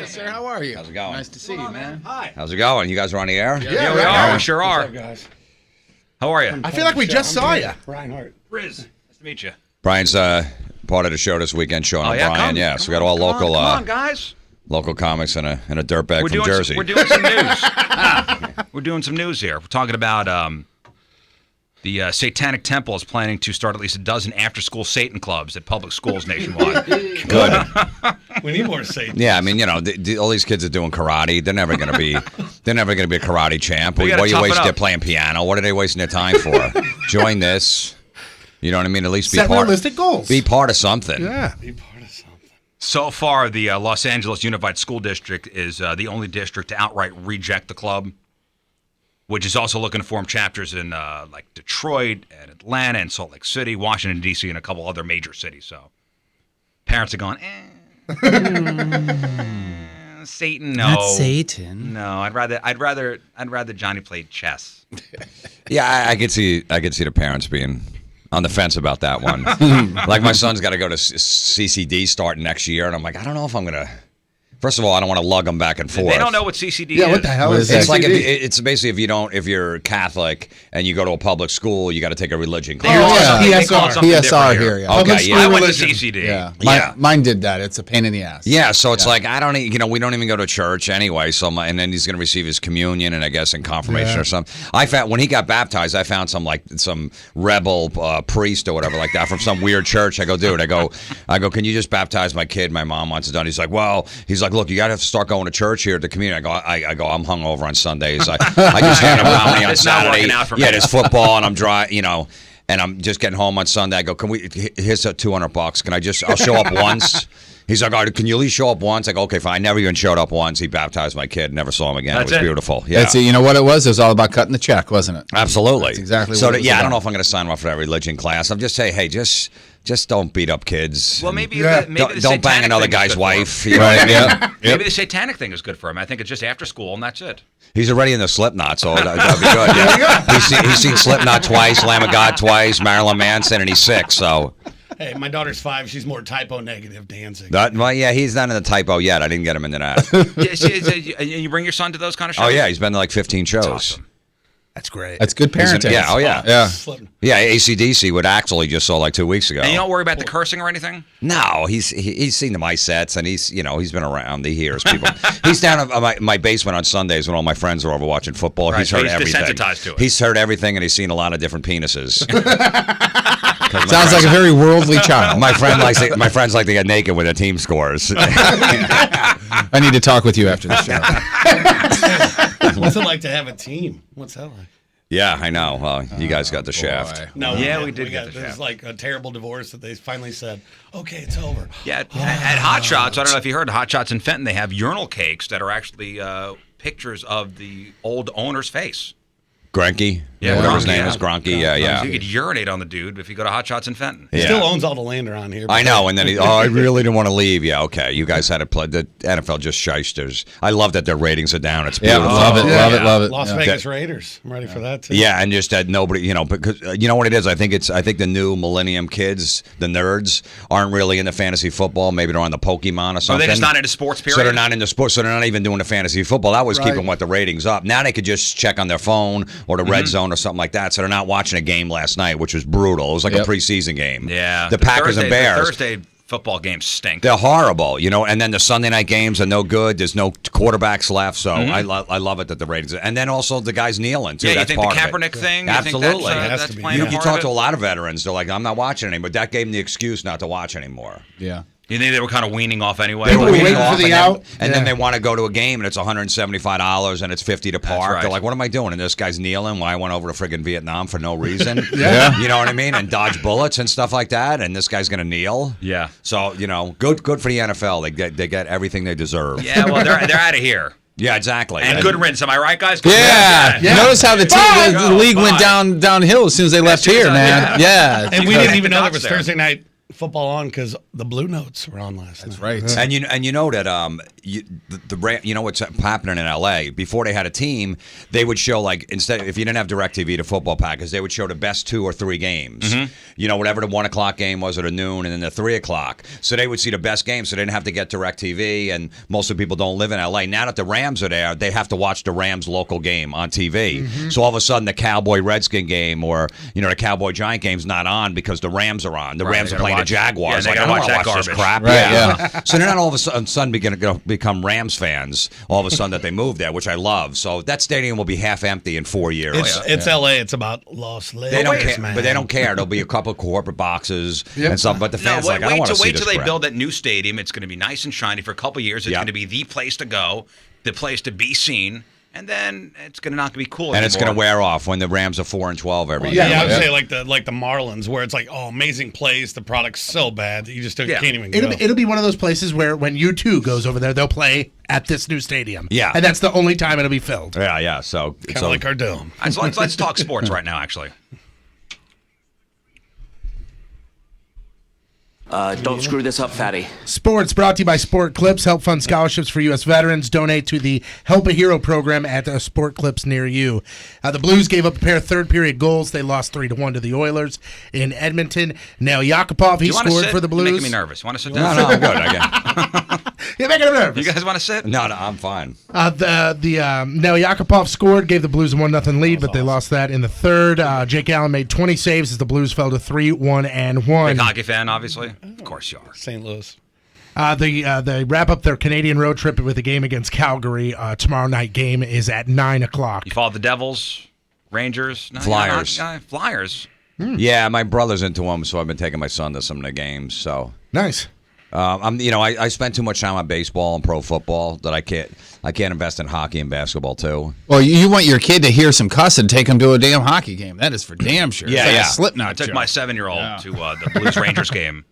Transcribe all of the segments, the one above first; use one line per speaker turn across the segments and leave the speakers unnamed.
Yes, sir. How are you?
How's it going?
Nice to see you, man.
Hi.
How's it going? You guys are on the air?
Yeah,
we are. We sure are.
What's up, guys?
How are you?
I feel like we just saw you.
Reinhardt.
Rizz. Nice to meet you.
Brian's part of the show this weekend, showing
Oh,
up.
yeah?
Brian,
Come,
so we got all
come
local
on, come on, guys.
local comics and a dirtbag from Jersey.
We're doing some news. We're doing some news here. We're talking about the Satanic Temple is planning to start at least a dozen after-school Satan clubs at public schools nationwide.
Good.
We need more Satan.
Yeah, I mean, all these kids are doing karate. They're never gonna be a karate champ.
We
What
gotta
are you
tough it
wasting? They're
up.
playing piano. What are they wasting their time for? Join this. You know what I mean? At least be
Set
part.
realistic goals.
Be part of something.
Yeah.
Be part of something.
So far, the Los Angeles Unified School District is the only district to outright reject the club, which is also looking to form chapters in like Detroit and Atlanta and Salt Lake City, Washington, D.C., and a couple other major cities. So parents are going, Satan, no.
Not Satan.
No, I'd rather Johnny played chess.
Yeah, I could see the parents being on the fence about that one. Like my son's got to go to CCD starting next year, and I'm like, I don't know if I'm gonna. First of all, I don't want to lug them back and forth.
They don't know what CCD is.
Yeah, what the hell is
It's like
CCD?
it's basically if you're Catholic and you go to a public school, you got to take a religion
They
class.
call it something- they call it
PSR.
something
PSR
different
here, yeah.
Okay,
Public
yeah.
I
school
went to
religion.
CCD.
Yeah.
Yeah.
Mine did that. It's a pain in the ass.
Yeah, so it's like I don't, we don't even go to church anyway. So and then he's going to receive his communion and I guess in confirmation or something. I found when he got baptized, I found some rebel priest or whatever like that from some weird church. I go, dude, I go, can you just baptize my kid? My mom wants it done. He's like, look, you got to start going to church here at the community. I go, I'm hungover on Sundays. I just had a bounty on
It's not
Saturday.
working out for me.
Yeah, there's football and I'm dry, and I'm just getting home on Sunday. I go, here's $200. I'll show up once. He's like, can you at least show up once? I go, okay, fine. I never even showed up once. He baptized my kid. Never saw him again.
That's
it was
it.
beautiful. Yeah.
That's it. You know what it was? It was all about cutting the check, wasn't it?
Absolutely.
That's exactly
so
what it was
I
about.
don't know if I'm going to sign off for that religion class. I'm just saying, hey, just don't beat up kids.
Well, maybe
Yeah.
maybe the
don't bang
Satanic
another
thing is
guy's
good for
wife.
him.
You know what I mean?
Yeah.
Maybe the Satanic thing is good for him. I think it's just after school and that's it.
He's already in the Slipknot, so that'd be good. Yeah. He's seen Slipknot twice, Lamb of God twice, Marilyn Manson, and he's 6. So
Hey, my daughter's 5. She's more typo negative dancing.
he's not in the typo yet. I didn't get him into that.
You bring your son to those kind of shows?
Oh yeah, he's been to like 15 shows.
awesome.
That's great.
That's good parenting.
Yeah, oh yeah.
Yeah.
Yeah, AC/DC with Axel he just saw like 2 weeks ago.
And you don't worry about the cursing or anything?
No, he's seen my sets and he's been around. He hears people. He's down in my basement on Sundays when all my friends are over watching football.
Right,
He's
so
heard
he's
everything.
desensitized to it.
He's heard everything and he's seen a lot of different penises.
Sounds like a very worldly child.
My friends like to get naked when the team scores.
I need to talk with you after the show.
What's it like to have a team? What's that like?
Yeah, I know. Well, you guys got the shaft.
Boy.
No,
Yeah, we did get the
There's
shaft.
like a terrible divorce that they finally said, okay, it's over.
Yeah, at Hot Shots, I don't know if you heard, Hot Shots in Fenton, they have urinal cakes that are actually pictures of the old owner's face.
Gronke?
Yeah,
Whatever his
Gronke,
name
yeah.
is, Gronke. Yeah.
So you could urinate on the dude if you go to Hot Shots in Fenton.
He
Yeah.
still owns all the land around here.
I know, and then I really didn't want to leave. Yeah, okay. You guys had to play. The NFL just shysters. I love that their ratings are down. It's
Yeah,
beautiful.
love it,
Yeah.
love it.
Las
Yeah.
Vegas Raiders. I'm ready for that, too.
Yeah, and just that nobody, because you know what it is. I think the new millennium kids, the nerds, aren't really into fantasy football. Maybe they're on the Pokemon or
Are
something.
they just not into sports, period?
So they're not into sports. So they're not even doing the fantasy football. That was keeping the ratings up. Now they could just check on their phone or the red zone or something like that. So they're not watching a game last night, which was brutal. It was like a preseason game.
Yeah.
The Packers
Thursday,
and Bears.
The Thursday football games stink.
They're horrible, and then the Sunday night games are no good. There's no quarterbacks left, so I love it that the ratings. And then also the guys kneeling too.
Yeah, you
that's
think the
part of it.
Kaepernick thing?
Absolutely.
You think
Has
that's
to be.
playing
You
a part
talk
of
to a
it?
lot of veterans. They're like, I'm not watching anymore. But that gave them the excuse not to watch anymore.
Yeah.
You think they were kind of weaning off anyway?
They were
waiting
waiting
for
off,
the
and
out.
then they want to go to a game and it's $175 and it's $50 to park.
right.
They're like, what am I doing? And this guy's kneeling while I went over to friggin' Vietnam for no reason.
Yeah.
You know what I mean? And dodge bullets and stuff like that. And this guy's gonna kneel.
Yeah.
So good for the NFL. They get everything they deserve.
Yeah, well, they're out of here.
Yeah, exactly.
And good riddance, am I right, guys? Good
Yeah.
riddance.
Notice how the league
Bye.
went downhill as soon as they left
soon as
here,
I-
man. Yeah.
And we
Because
didn't even know there
the
was
dots there.
Thursday night football on because the Blue Notes were on last night.
Right.
And you know that you know what's happening in LA? Before they had a team, they would show instead if you didn't have DirecTV, the football package, they would show the best 2 or 3 games. Whatever the 1 o'clock game was, or the noon, and then the 3 o'clock. So they would see the best games, so they didn't have to get DirecTV. And most of the people don't live in LA. Now that the Rams are there, they have to watch the Rams local game on TV. So all of a sudden, the Cowboy Redskin game or the Cowboy Giant game's not on because the Rams are on. The Rams are playing the Jaguars.
Yeah,
I don't want to watch
garbage.
this crap.
Right,
So they're not all of a sudden going to become Rams fans. All of a sudden that they moved there, which I love. So that stadium will be half empty in 4 years.
It's LA. It's about Los Lakers,
They don't care,
man.
but they don't care. There'll be a couple of corporate boxes and stuff. But the fans I don't want to see
wait
this
till they
crap.
build that new stadium. It's going to be nice and shiny for a couple of years. It's going to be the place to go, the place to be seen. And then it's going to not be cool anymore.
And it's going to wear off when the Rams are 4-12 every year.
I would say like the Marlins, where it's amazing place. The product's so bad that you just can't even go.
It'll be one of those places where when U2 goes over there, they'll play at this new stadium.
Yeah.
And that's the only time it'll be filled.
Yeah. So
Kind of like our dome.
All right, so let's talk sports right now, actually.
Don't screw this up, fatty.
Sports brought to you by Sport Clips. Help fund scholarships for U.S. veterans. Donate to the Help a Hero program at Sport Clips near you. The Blues gave up a pair of third-period goals. They lost 3-1 to the Oilers in Edmonton. Now Yakupov, he scored for the Blues.
You're making me nervous. You want to sit down?
No, I'm good. Again.
You're making him nervous.
You guys want to sit?
No, I'm fine.
Now Yakupov scored, gave the Blues a 1-0 lead, but they lost that in the third. Jake Allen made 20 saves as the Blues fell to 3-1-1.
Big hockey fan, obviously. Of course you are.
St. Louis.
They wrap up their Canadian road trip with a game against Calgary. Tomorrow night game is at 9:00.
You follow the Devils, Rangers,
Flyers.
Flyers.
Yeah, my brother's into them, so I've been taking my son to some of the games. So
Nice.
I spend too much time on baseball and pro football that I can't invest in hockey and basketball too.
Well, you want your kid to hear some cussing, take him to a damn hockey game. That is for damn sure.
Yeah,
It's like
yeah.
a Slipknot
I took
show.
my 7-year-old to the Blues Rangers game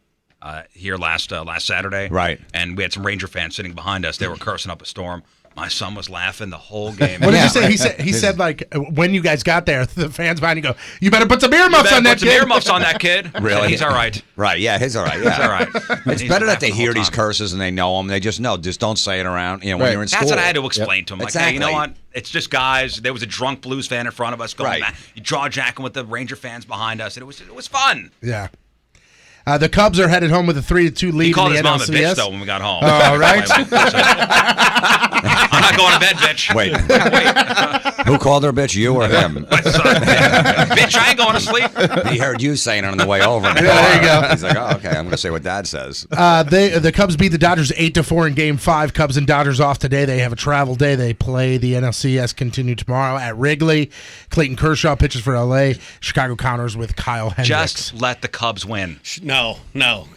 here last Saturday.
Right.
And we had some Ranger fans sitting behind us. They were cursing up a storm. My son was laughing the whole game.
What did you say? He said like when you guys got there, the fans behind you go, "You better put some ear muffs on that
Put some
kid."
earmuffs on that kid.
Really?
He's all right.
Right? Yeah, he's all right. Yeah,
He's all right.
It's
He's
better that
laughing
they
the
hear
whole
these
time.
curses and they know them. They just know. Just don't say it around. When
Right.
you're in school.
That's what I had to explain to him. Like, hey, you know
Exactly.
what? It's just guys. There was a drunk Blues fan in front of us going,
Right.
you jaw jacking with the Ranger fans behind us, and it was fun.
Yeah. The Cubs are headed home with a 3-2 lead
He called
in
his
the
mom a bitch
NLCS.
though when we got home.
All right.
I'm not going to bed, bitch.
Wait. Who called her bitch? You or him?
Bitch, I ain't going to sleep.
He heard you saying it on the way over.
there you go.
He's like, oh, okay. I'm going to say what Dad says.
The Cubs beat the Dodgers 8-4 in Game 5. Cubs and Dodgers off today. They have a travel day. They play the NLCS continue tomorrow at Wrigley. Clayton Kershaw pitches for LA. Chicago counters with Kyle Hendricks.
Just let the Cubs win.
No.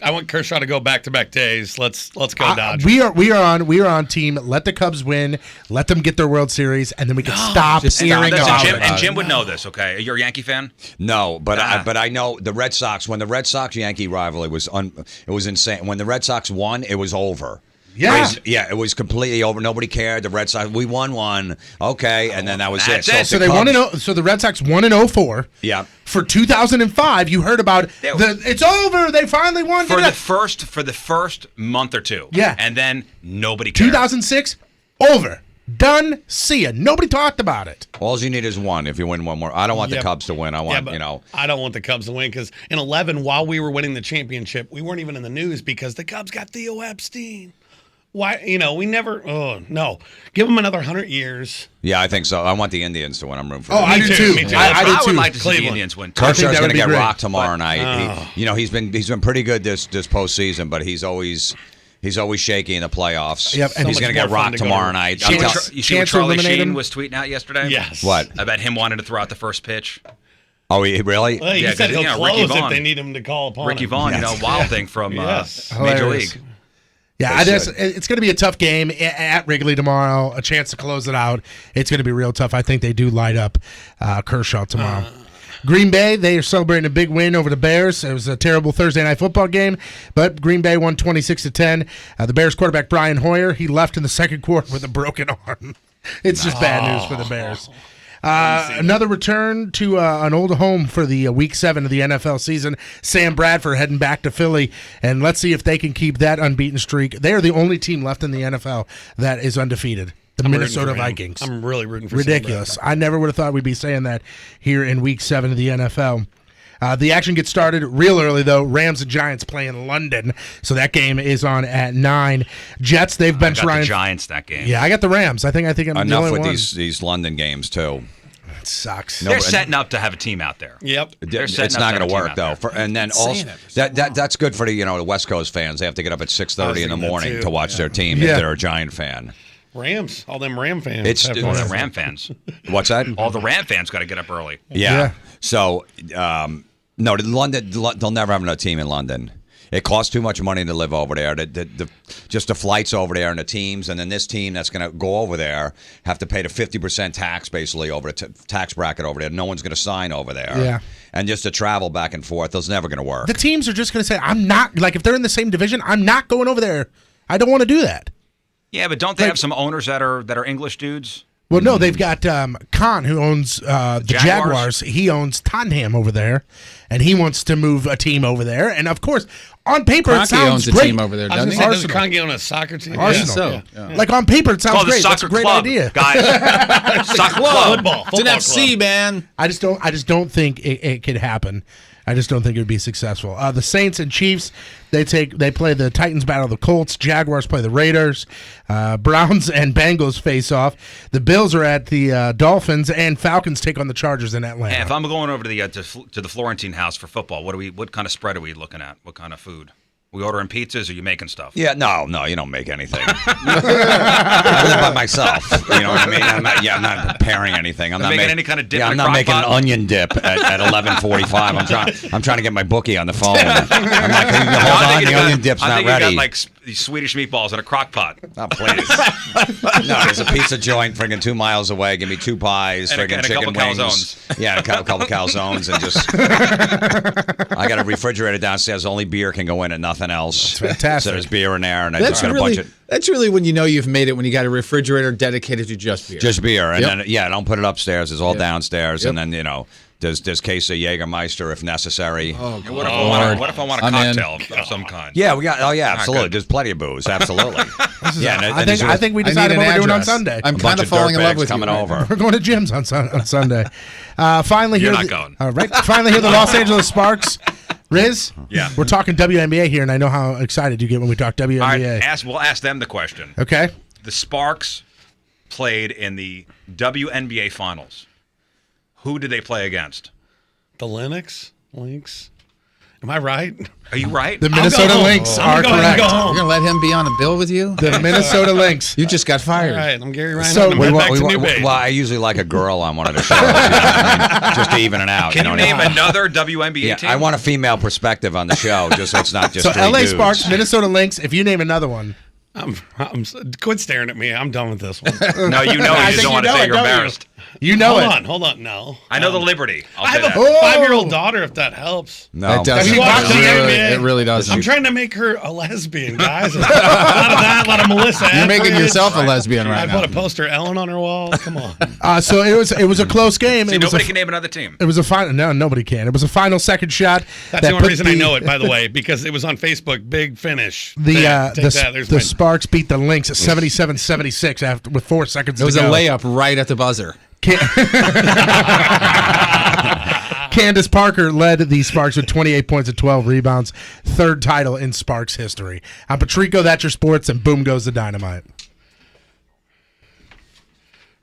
I want Kershaw to go back-to-back days. Let's go Dodgers.
We are on team. Let the Cubs win. Let them get their World Series, and then we can stop
just
hearing
stop.
about
Jim,
it.
and Jim would know this, okay? You're a Yankee fan?
No, but
Ah.
I know the Red Sox. When the Red Sox Yankee rivalry was it was insane. When the Red Sox won, it was over.
Yeah.
It was completely over. Nobody cared. The Red Sox, we won one. Okay, and then that was
That's
it.
it.
So they won so the Red Sox won in 04.
Yeah.
For 2005, you heard about it's over. They finally won.
For the first month or two.
Yeah.
And then nobody cared.
2006, over. Done. See ya. Nobody talked about it.
All you need is one. If you win one more, I don't want the
Yep.
Cubs to win. I want
I don't want the Cubs to win because in 11, while we were winning the championship, we weren't even in the news because the Cubs got Theo Epstein. Why? We never. Oh no! Give them another 100 years.
Yeah, I think so. I want the Indians to win. I'm rooting for.
Oh,
them.
I
Me
do
too,
too.
me too.
I do
would
too.
like to see the
Cleveland.
Indians win.
I think
Kershaw's
that
going
would
to
be
get
great.
rocked tomorrow night. He's been pretty good this postseason, but he's always shaky in the playoffs.
Yep, and
he's
so
going
much
to get
more fun
rocked
to go
tomorrow
to.
night.
Chance-
I'm tell-
You see what
Chance to
Charlie
eliminate
Sheen
him?
was tweeting out yesterday?
Yes.
What?
I bet him wanted to throw out the first pitch.
Oh, he really?
Well, he
Yeah,
said
'cause,
he'll
Ricky
close if
Vaughn.
they need him to call upon
Ricky
him.
Vaughn,
Yes.
Wild Thing from
Yes.
Major
Hilarious.
League.
Yeah,
They
it's going to be a tough game at Wrigley tomorrow. A chance to close it out. It's going to be real tough. I think they do light up Kershaw tomorrow. Green Bay, they are celebrating a big win over the Bears. It was a terrible Thursday night football game, but Green Bay won 26-10. The Bears quarterback Brian Hoyer, he left in the second quarter with a broken arm. It's just bad news for the Bears. Another return to an old home for the Week 7 of the NFL season. Sam Bradford heading back to Philly, and let's see if they can keep that unbeaten streak. They are the only team left in the NFL that is undefeated. The Minnesota Vikings.
I'm really rooting for
Ridiculous. I never would have thought we'd be saying that here in Week 7 of the NFL. The action gets started real early, though. Rams and Giants play in London, so that game is on at 9. Jets, they've benched Ryan.
The Giants that game.
Yeah, I got the Rams. I think I'm the
Enough
only
with
one.
these London games too.
It sucks.
They're setting up to have a team out there.
Yep.
It's not going to work though. And then also that's good for the West Coast fans. They have to get up at 6:30 in the morning to watch their team if they're a Giant fan.
Rams, all them Ram fans.
It's
All the Ram fans.
What's that?
All the Ram fans got to get up early.
Yeah. So no, London. They'll never have another team in London. It costs too much money to live over there. Just the flights over there and the teams, and then this team that's going to go over there have to pay the 50% tax basically over the tax bracket over there. No one's going to sign over there.
Yeah.
And just to travel back and forth, that's never going to work.
The teams are just going to say, I'm not, like if they're in the same division, I'm not going over there. I don't want to do that.
Yeah, but don't they have some owners that are English dudes?
Well, no, they've got Khan, who owns the Jaguars. He owns Tottenham over there, and he wants to move a team over there. And, of course, on paper, it sounds
owns a
great.
team over there,
I was
doesn't
going
he?
to say, does Kroenke own a soccer team?
Arsenal.
Yeah.
Like, on paper, it sounds
Called the
great. That's
soccer
a great
club,
idea.
guys. Soccer club.
Football
It's an FC,
club.
man.
I just don't think it could happen. I just don't think it would be successful. The Saints and Chiefs, they play the Titans battle the Colts. Jaguars play the Raiders. Browns and Bengals face off. The Bills are at the Dolphins, and Falcons take on the Chargers in Atlanta.
Hey, if I'm going over to the Florentine house for football, what kind of spread are we looking at? What kind of food? We ordering pizzas, or you making stuff?
Yeah, no, you don't make anything. I live by myself. You know what I mean? I'm not preparing anything. I'm not
making any kind of dip.
Yeah,
in
I'm
a
not
crock
making
pot?
an onion dip at 11:45. I'm trying to get my bookie on the phone. I'm like, hold on, the onion dip's not
I think
ready.
you got like these Swedish meatballs in a crock pot.
Oh, please. No, there's a pizza joint friggin' 2 miles away. Give me 2 pies,
And a
friggin' chicken
couple
wings.
calzones.
Yeah, a couple calzones, and just. I got a refrigerator downstairs. Only beer can go in and nothing else.
That's fantastic.
So there's beer in there, and I
That's
just got a bunch of.
That's really when you know you've made it, when you got a refrigerator dedicated to just beer.
Just beer, and
Yep.
then I don't put it upstairs. It's all downstairs,
Yep.
and then there's case of Jägermeister if necessary.
Oh,
And what if I want a
I'm in.
cocktail of some kind?
Yeah, we got. Oh yeah, absolutely.
good.
There's plenty of booze. Absolutely.
I think we decided what we're doing on Sunday.
I'm
a
kind
bunch
of falling in love with
coming
you.
over.
We're going to gyms on Sunday. Finally,
You're
here
not going.
All right. Finally, here the Los Angeles Sparks. Rizz,
Yeah.
we're talking WNBA here, and I know how excited you get when we talk WNBA.
All right, we'll ask them the question.
Okay.
The Sparks played in the WNBA finals. Who did they play against?
The Lynx? Am I right?
Are you right?
The Minnesota
home.
Lynx
I'm
are
gonna go
correct.
home.
You're going to let him be on a bill with you?
The Minnesota Lynx.
You just got
All
fired.
right, I'm Gary Ryan.
So
I'm
we
head
want-
back to New Bay.
Well, I usually like a girl on one of the shows, you know what I mean? Just to even it out.
Can you
know what I
name
mean?
another WNBA
Yeah,
team?
I want a female perspective on the show, just so it's not just
So
three
LA
dudes.
Sparks, Minnesota Lynx. If you name another one,
Quit staring at me. I'm done with this one.
No, you know,
I
you just
think
don't
you
want to
know
say
it,
you're
don't you?
embarrassed.
you know
Hold
it.
on. No.
I know the Liberty. I'll
I
say
have a
that.
5-year-old daughter, if that helps.
No,
That doesn't.
Have you watched
It
WNBA?
really doesn't.
I'm trying to make her a lesbian, guys. A lot of that, a lot of Melissa.
You're making
Etheridge.
yourself a lesbian right
I
now.
put a poster of Ellen on her wall. Come on.
So it was a close game.
See,
It was
nobody
a,
can name another team.
it was a final. No, nobody can. It was a final second shot.
That's
that
the only
put
reason I know it, by the way, because it was on Facebook. Big finish.
The
There, take that. There's
the
my-
Sparks beat the Lynx at 77-76 after with 4 seconds
It was
to
a
go.
layup right at the buzzer.
Candace Parker led the Sparks with 28 points and 12 rebounds. Third title in Sparks history. I'm Patrico, that's your sports, and boom goes the dynamite.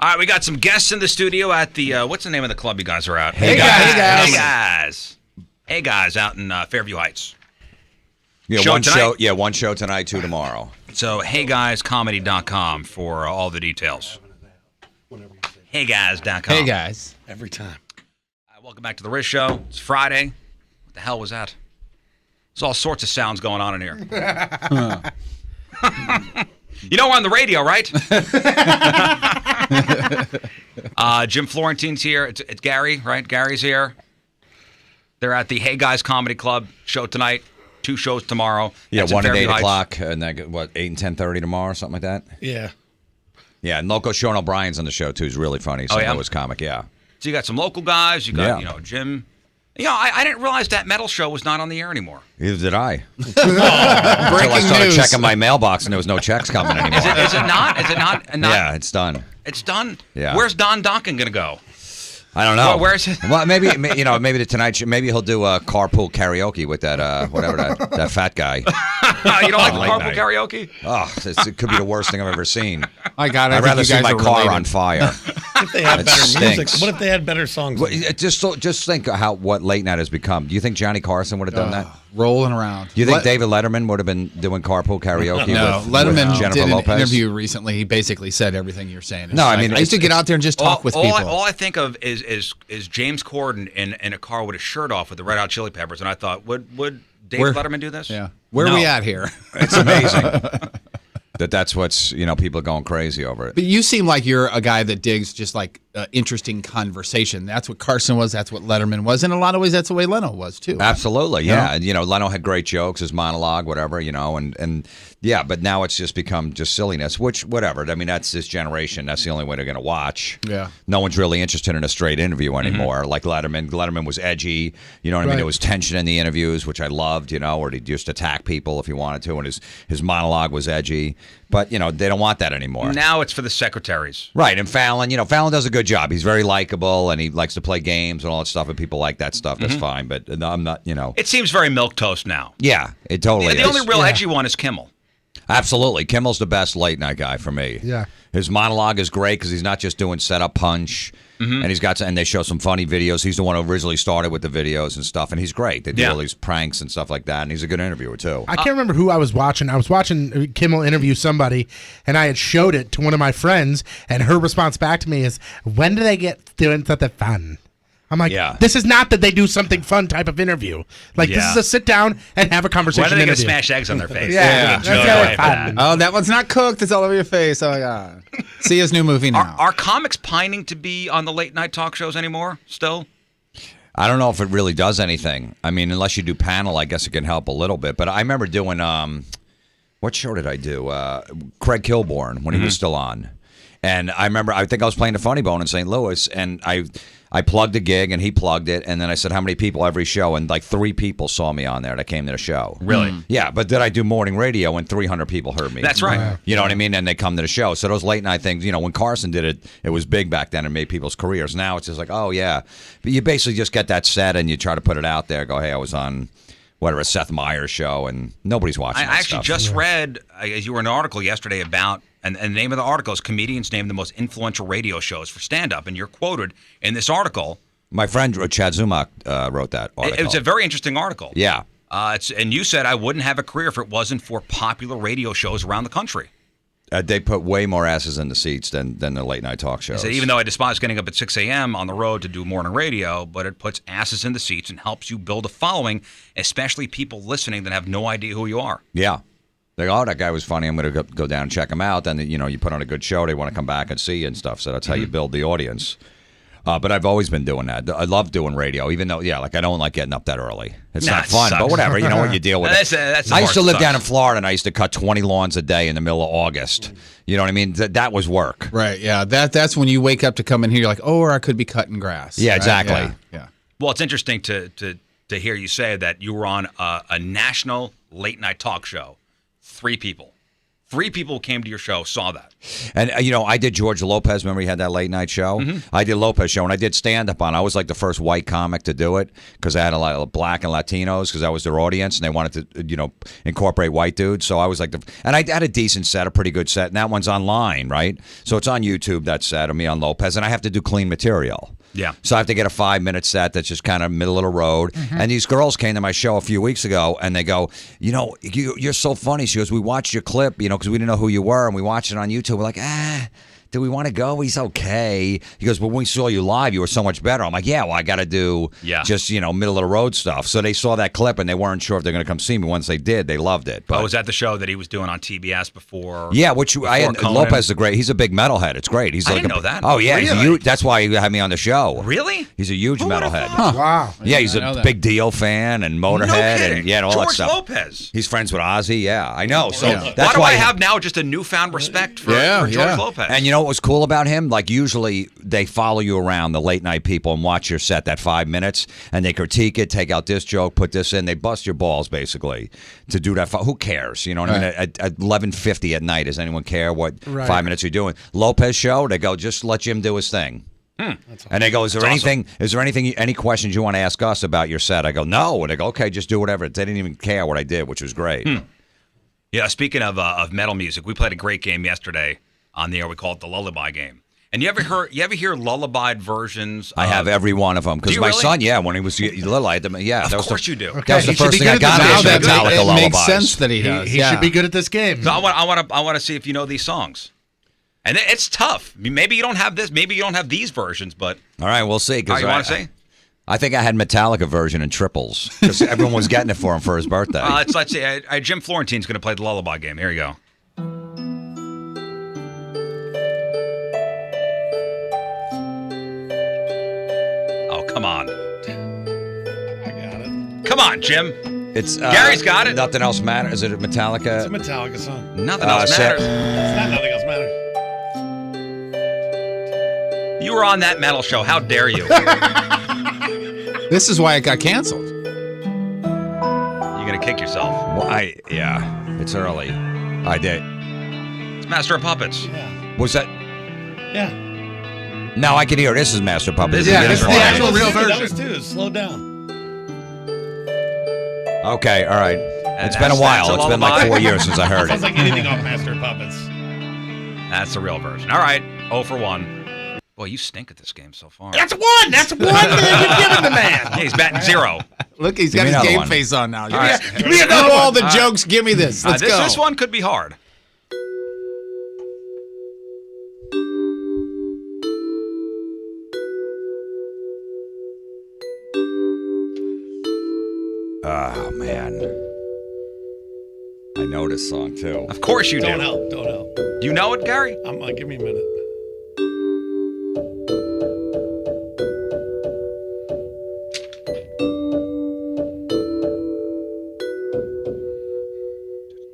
All right, we got some guests in the studio at the, what's the name of the club you guys are at?
Hey, guys. Hey, guys.
Hey, guys. Hey, guys, out in Fairview Heights.
Yeah,
Show
one
tonight?
show. Yeah, one show tonight, 2 tomorrow.
So, heyguyscomedy.com for all the details. Heyguys.com.
Hey, guys.
Every time.
Welcome back to the Rizz Show. It's Friday. What the hell was that? There's all sorts of sounds going on in here. You know we're on the radio, right? Jim Florentine's here. It's Gary, right? Gary's here. They're at the Hey Guys Comedy Club show tonight. 2 shows tomorrow.
Yeah,
That's in
1 at
Fairview
8
Heights.
o'clock, and then 8 and 10:30 tomorrow, something like that.
Yeah.
Yeah, and local Sean O'Brien's on the show too. He's really funny. St.
yeah?
Louis comic. Yeah.
So you got some local guys. You got Jim. I didn't realize that metal show was not on the air anymore.
Neither did I. Until I started checking my mailbox and there was no checks coming anymore.
Is it not? Is it not?
Yeah, it's done.
It's done.
Yeah.
Where's Don Donkin gonna go?
I don't know.
Where's it?
Well, maybe maybe the Tonight Show. Maybe he'll do a carpool karaoke with that whatever that fat guy.
You don't like the carpool karaoke?
Oh, it could be the worst thing I've ever seen.
My God,
I'd rather see my car on fire.
If they had
It
better music,
stinks.
what if they had better songs?
Well, just think what late night has become. Do you think Johnny Carson would have done that?
Rolling around.
Do you think David Letterman would have been doing carpool karaoke?
No,
with
Letterman
Jennifer
did an
Lopez?
interview recently. He basically said everything you're saying.
No, I mean,
I used to get out there and just talk with people.
All I think of is James Corden in a car with his shirt off with the Red Hot Chili Peppers, and I thought, would David Letterman do this?
Yeah. Where are we at here?
It's amazing that's what's people are going crazy over it.
But you seem like you're a guy that digs just like interesting conversation. That's what Carson was. That's what Letterman was. In a lot of ways, that's the way Leno was too.
Absolutely, yeah. And, Leno had great jokes, his monologue, whatever, and yeah. But now it's just become just silliness. Which, whatever. I mean, that's this generation. That's the only way they're going to watch.
Yeah.
No one's really interested in a straight interview anymore. Like Letterman. Letterman was edgy. You know what I mean? There was tension in the interviews, which I loved. Or he used to attack people if he wanted to, and his monologue was edgy. But they don't want that anymore.
Now it's for the secretaries.
Right, and Fallon, Fallon does a good job. He's very likable, and he likes to play games and all that stuff, and people like that stuff. That's fine, but I'm not,
It seems very milquetoast now.
Yeah, it totally
The
is.
only real edgy one is Kimmel.
Absolutely. Kimmel's the best late night guy for me.
Yeah.
His monologue is great because he's not just doing setup punch. And and they show some funny videos. He's the one who originally started with the videos and stuff, and he's great. They do all these pranks and stuff like that, and he's a good interviewer too.
I can't remember who I was watching. I was watching Kimmel interview somebody, and I had showed it to one of my friends, and her response back to me is, "When do they get doing something fun?" I'm like, this is not that they do something fun type of interview. Like, this is a sit down and have a conversation.
When are they going to
interview.
smash eggs on their face?
Yeah.
That's fun.
Oh, that one's not cooked. It's all over your face. Oh my God. See his new movie now.
Are comics pining to be on the late night talk shows anymore? Still?
I don't know if it really does anything. I mean, unless you do panel, I guess it can help a little bit. But I remember doing what show did I do? Craig Kilborn when he was still on. And I think I was playing the Funny Bone in St. Louis, and I plugged a gig, and he plugged it, and then I said, how many people every show? And like 3 people saw me on there that came to the show.
Really?
Yeah, but did I do morning radio when 300 people heard me?
That's right.
You know what I mean? And they come to the show. So those late night things, when Carson did it, it was big back then and made people's careers. Now it's just like, oh, yeah. But you basically just get that set, and you try to put it out there, go, hey, I was on whatever, a Seth Meyers show, and nobody's watching that
I actually
stuff.
just read, as you were in an article yesterday about, and the name of the article is Comedians Name the Most Influential Radio Shows for Stand-Up, and you're quoted in this article.
My friend Chad Zumock wrote that article.
It was a very interesting article.
Yeah.
And you said I wouldn't have a career if it wasn't for popular radio shows around the country.
They put way more asses in the seats than the late night talk shows.
He said, even though I despise getting up at 6 a.m. on the road to do morning radio, but it puts asses in the seats and helps you build a following, especially people listening that have no idea who you are.
Yeah. They go, oh, that guy was funny. I'm going to go down and check him out. Then, you put on a good show. They want to come back and see you and stuff. So that's how you build the audience. But I've always been doing that. I love doing radio, even though, I don't like getting up that early. It's not fun, but whatever. You know what, you deal with it. I used to live down in Florida, and I used to cut 20 lawns a day in the middle of August. You know what I mean? That was work.
Right, yeah. That's when you wake up to come in here, you're like, oh, or I could be cutting grass.
Yeah,
right?
exactly.
Yeah.
Well, it's interesting to hear you say that you were on a national late night talk show. 3 people. 3 people who came to your show saw that.
And, I did George Lopez. Remember he had that late night show? I did Lopez show, and I did stand-up on. I was like the first white comic to do it because I had a lot of black and Latinos because I was their audience, and they wanted to, incorporate white dudes. So I was like and I had a decent set, a pretty good set, and that one's online, right? So it's on YouTube, that set of me on Lopez, and I have to do clean material.
Yeah.
So I have to get a 5-minute set that's just kind of middle of the road. And these girls came to my show a few weeks ago, and they go, you're so funny. She goes, we watched your clip, because we didn't know who you were, and we watched it on YouTube. We're like, do we want to go? He's okay. He goes, but when we saw you live, you were so much better. I'm like, yeah, well, I got to do just, middle of the road stuff. So they saw that clip and they weren't sure if they're going to come see me. Once they did, they loved it. But,
was that the show that he was doing on TBS before?
Yeah, Lopez is great. He's a big metalhead. It's great. He's
I
like
didn't know that.
Oh, yeah.
Really?
That's why he had me on the show.
Really?
He's a huge metalhead.
Wow.
Yeah, he's a big Dio fan and Motorhead and all that stuff.
George Lopez.
He's friends with Ozzy. Yeah, I know. So
Why
that's
do
why
I have now just a newfound respect for George Lopez?
And you know what was cool about him? Like usually they follow you around, the late night people, and watch your set that 5 minutes, and they critique it, take out this joke, put this in. They bust your balls basically to do that. Who cares? You know what I mean? At 11:50 at night, does anyone care what 5 minutes you're doing? Lopez show, they go, just let Jim do his thing. And they go, is there anything, any questions you want to ask us about your set? I go, no. And they go, okay, just do whatever. They didn't even care what I did, which was great.
Yeah, speaking of metal music, we played a great game yesterday on the air. We call it the lullaby game. And you ever hear lullabied versions?
I have every one of them because my son, when he was little, I had them. Yeah,
of course you do.
That was the first thing I got.
It
lullabies.
makes sense that he does.
He should be good at this game.
So I want to see if you know these songs. And it's tough. I mean, maybe you don't have this. Maybe you don't have these versions, but
all right, we'll see.
You want to see?
I think I had Metallica version in triples because everyone was getting it for him for his birthday.
Let's see. Jim Florentine's going to play the lullaby game. Here you go. Oh, come on.
I got it.
Come on, Jim.
It's
Gary's got it.
Nothing else matters. Is it Metallica?
It's a Metallica song.
Nothing else matters.
It's not Nothing Else Matters.
You were on that metal show. How dare you?
This is why it got canceled.
You're going to kick yourself.
Well, it's early. I did.
It's Master of Puppets.
Yeah.
Was that?
Yeah.
No, I can hear. This is Master of Puppets.
This is the actual real version.
That was too. Slow down.
Okay, all right. It's been a while. It's been like 4 years since I heard it.
Sounds like anything off Master of Puppets.
That's the real version. All right. 0 for 1. Boy, you stink at this game so far.
That's one. That's one that you've given the man.
Yeah, he's batting 0.
Look, he's
Give
got
me
his
another
game
one.
face on now.
All right.
Give me another all the jokes. Give me this. Let's go.
This one could be hard.
Oh, man. I know this song, too.
Of course you do.
Don't help. Don't help.
Do you know it, Gary?
Give me a minute.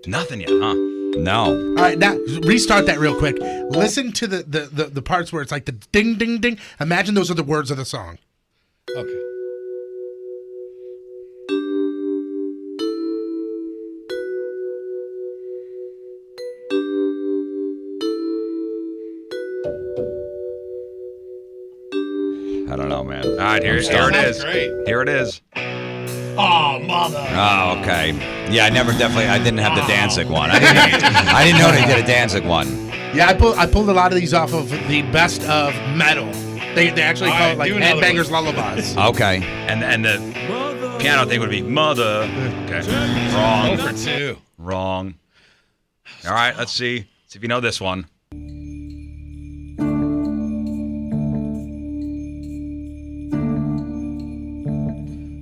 Nothing yet, huh?
No.
All right, now restart that real quick. Listen to the parts where it's like the ding, ding, ding. Imagine those are the words of the song.
Okay.
I don't know, man.
All right, here it is.
Great.
Here it is.
Oh, mother.
Oh, okay. Yeah, I didn't have the Danzig one. I didn't know they did a Danzig one.
Yeah, I pulled a lot of these off of the best of metal. They actually call it like Headbangers Lullabies.
Okay.
And the piano thing would be Mother. Okay. Wrong.
Over 2.
Wrong. All right, let's see. See if you know this one.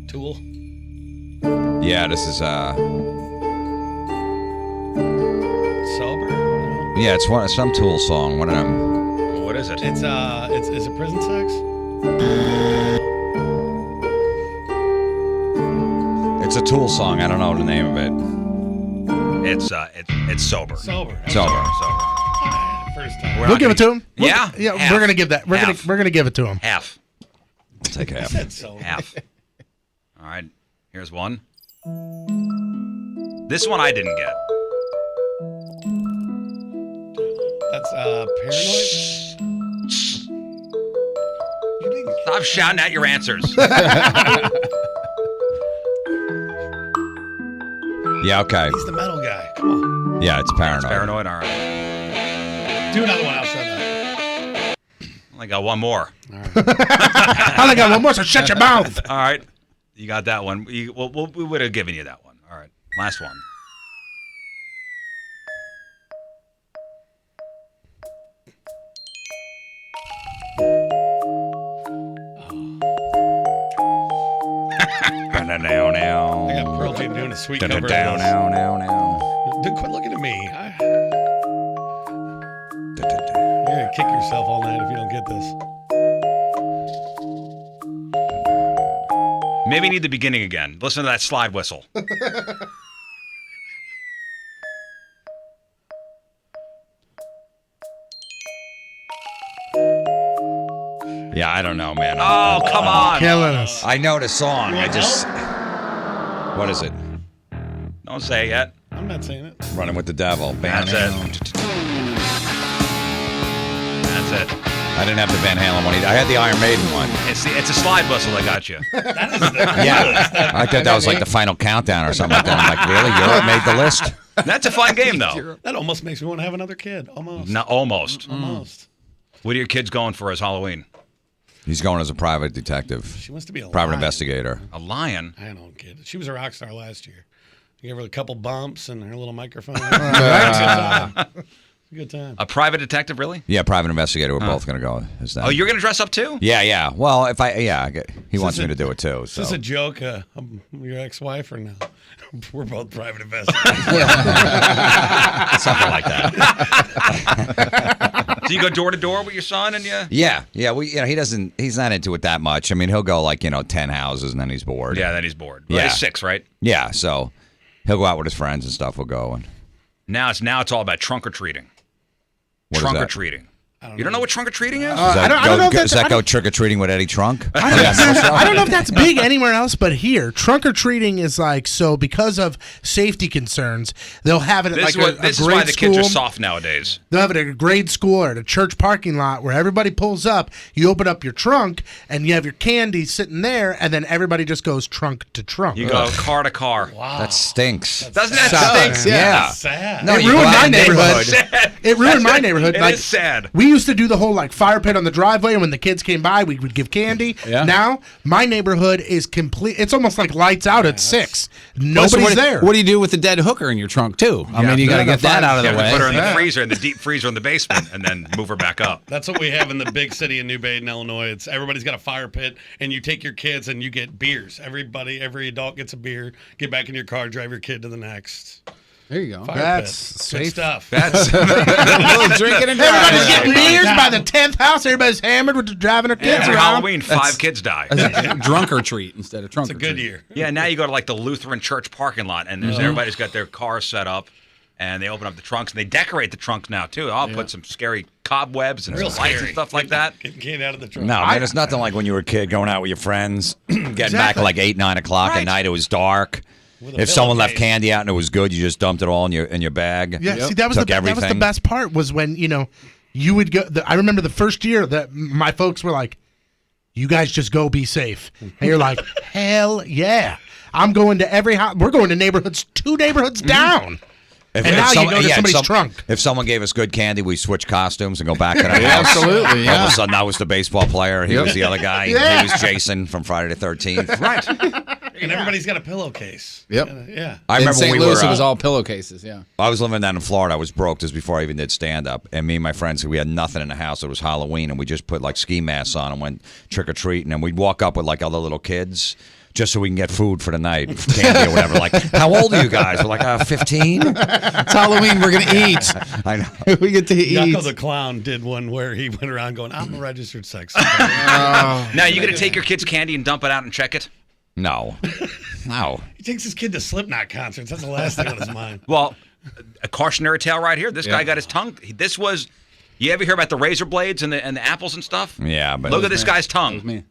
Tool.
Yeah, this is
Sober.
yeah, it's some Tool song. One of them.
What is it?
It's is it Prison Sex?
It's a Tool song. I don't know the name of it.
It's Sober.
Sober.
Sober.
First time.
We're
We'll
not
give it to him.
Yeah?
Yeah,
Half.
we're gonna give that. We're
Half.
gonna give it to him.
Half.
Take half.
Said sober.
Half. All right. Here's one. This one I didn't get.
That's Paranoid. You didn't.
Stop shouting out your answers.
Yeah, okay.
He's the metal guy. Come on.
Yeah, it's Paranoid.
Paranoid. All right.
Do another one. I'll show that.
I got one more.
I only got one more, so shut your mouth.
All right. You got that one. We would have given you that one. All right. Last one.
now.
I got Pearl Jam doing a sweet cover of this.
Now.
Dude, quit looking at me. You're going to kick yourself all night if you don't get this.
Maybe you need the beginning again. Listen to that slide whistle.
Yeah, I don't know, man.
Oh, come on.
Killing us.
I know the song. I just. What is it?
Don't say it yet.
I'm not saying it.
Running with the Devil.
That's it. That's it.
I didn't have the Van Halen one either. I had the Iron Maiden one.
It's a slide whistle that got you.
Yeah. I thought that was like the final countdown or something like that. I'm like, really? Europe made the list?
That's a fun game, though.
That almost makes me want to have another kid. Almost.
No, almost.
Almost.
What are your kids going for as Halloween?
He's going as a private detective.
She wants to be a
Private
lion.
investigator.
A lion?
I don't get it. She was a rock star last year. You gave her a couple bumps and her little microphone. Good time.
A private detective, really?
Yeah, private investigator. We're both going to go as that.
Oh, you're going to dress up too?
Yeah. Well, he wants me to do it too.
Is
So.
this a joke? Your ex-wife or no? We're both private investigators.
Something like that.
So you go door to door with your son and you?
Yeah. He's not into it that much. I mean, he'll go 10 houses and then he's bored.
Yeah, then he's bored. Well,
Yeah.
he's 6, right?
Yeah, so he'll go out with his friends and stuff. We'll go and
Now it's all about trunk or treating.
What is
Trunk or
that?
treating. You don't know what trunk or treating is?
I don't know if
does
that's-
that go trick or treating with Eddie Trunk?
I don't know if that's big anywhere else, but here, trunk or treating is so because of safety concerns, they'll have it at
This
a
is
grade
why the
school.
kids are soft nowadays.
They'll have it at a grade school or at a church parking lot where everybody pulls up. You open up your trunk and you have your candy sitting there, and then everybody just goes trunk to trunk.
You go car to car.
Wow.
That stinks.
Doesn't that
Sucks.
stink?
Yeah.
That's sad.
No,
It
you go
ruined
out
my
in the
neighborhood.
Sad.
It ruined my neighborhood.
It is sad.
We used to do the whole fire pit on the driveway, and when the kids came by, we would give candy.
Yeah.
Now my neighborhood is complete. It's almost like lights out at 6. Nobody's there.
What do you do with the dead hooker in your trunk too? I mean, you got to get that out of the way.
Put her in the freezer, in the deep freezer in the basement, and then move her back up.
That's what we have in the big city of New Baden, Illinois. It's everybody's got a fire pit, and you take your kids and you get beers. Every adult gets a beer. Get back in your car, drive your kid to the next
There you go.
fire
That's
pit.
safe.
Good stuff.
That's
A little drinking and
Everybody's
driving.
getting beers by the 10th house. Everybody's hammered with driving their kids
every
around.
Halloween, 5 kids die.
Drunk or treat instead of trunk
It's a
or
good
treat.
year.
Yeah, now you go to the Lutheran church parking lot, and everybody's got their cars set up, and they open up the trunks, and they decorate the trunks now too. I'll put some scary cobwebs and
Real
some lights
scary.
and stuff like that.
Getting candy out of the trunk.
No, man, it's nothing like when you were a kid going out with your friends, getting back at 8, 9 o'clock at night. It was dark.
With a
If someone left
pillowcase.
candy out and it was good, you just dumped it all in your bag.
Yeah, see, that was the
everything.
best part was when you would go. I remember the first year that my folks were like, "You guys just go be safe," and you're like, "Hell yeah!" I'm going to every house. We're going to neighborhoods, 2 neighborhoods down. And now you go to somebody's trunk.
If someone gave us good candy, we switch costumes and go back to the house.
Absolutely,
All
yeah.
of a sudden, I was the baseball player. He was the other guy.
Yeah.
He was Jason from Friday the 13th.
Right.
And everybody's got a pillowcase.
Yep.
Yeah.
I
In
remember
St.
when we
Louis,
were.
it was all pillowcases. Yeah.
I was living down in Florida. I was broke just before I even did stand up. And me and my friends, we had nothing in the house. It was Halloween, and we just put ski masks on and went trick or treating. And we'd walk up with other little kids just so we can get food for the night, candy or whatever. How old are you guys? We're 15.
It's Halloween. We're gonna eat.
I know.
We get to eat.
Yucko the Clown did one where he went around going, I'm a registered sex offender."
Now, you going to take your kids' candy and dump it out and check it?
No.
He takes his kid to Slipknot concerts. That's the last thing on his mind.
Well, a cautionary tale right here. This guy got his tongue. This was. You ever hear about the razor blades and the apples and stuff?
Yeah, but
Look at this guy's tongue.
Me.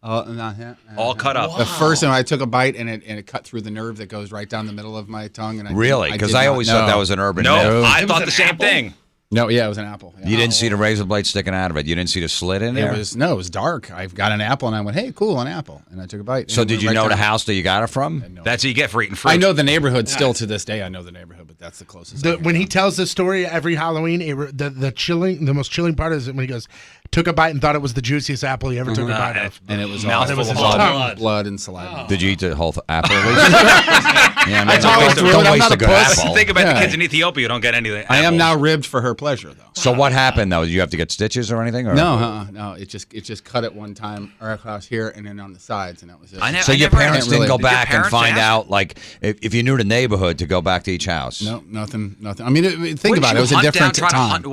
Not him.
All cut up.
The first time I took a bite and it cut through the nerve that goes right down the middle of my tongue. And
Really? Because I always thought that was an urban myth.
No, I
It was
thought
an
the same
apple?
thing.
No, yeah, it was an apple. Yeah.
You didn't see the razor blade sticking out of it. You didn't see the slit in there.
It was dark. I got an apple and I went, hey, cool, an apple, and I took a bite.
So
and it
did you
went
know
right
the
down.
house that you got it from?
That's what you get for eating fruit.
I know the neighborhood still to this day. I know the neighborhood, but that's the closest.
When he tells this story every Halloween, the most chilling part is when he goes, took a bite and thought it was the juiciest apple he ever took a bite of.
And it was
Mouthful
all
of
blood and saliva.
Did you eat the whole apple at least? Yeah, man,
all
don't
through it. I'm
waste
not
a
a
good
puss.
apple.
Think about
Yeah.
the kids in Ethiopia who don't get anything.
I am now ribbed for her pleasure, though.
So what happened though? Did you have to get stitches or anything? Or?
No. It just cut it one time right across here and then on the sides, and that was it.
So your parents didn't go
Did your
back and
parents
find
ask?
out, like, if you knew the neighborhood, to go back to each house?
No, nothing. I mean, think about it. It was a different time.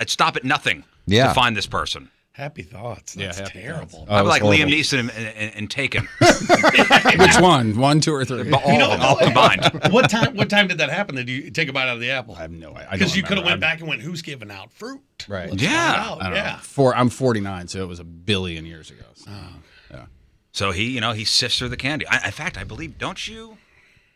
Stop at nothing
Yeah.
to find this person.
Happy thoughts. That's
happy
terrible.
Oh,
I'm
it was
like
horrible.
Liam Neeson and Taken.
Which one? 1, 2, or 3?
All combined.
What time did that happen? Did you take a bite out of the apple?
I have no idea.
Because you could have went back and went, who's giving out fruit?
Right.
Let's
Yeah.
find
I
out.
don't
Yeah.
know. I'm 49, so it was a billion years ago. So.
So he sifts through the candy. In fact, I believe, don't you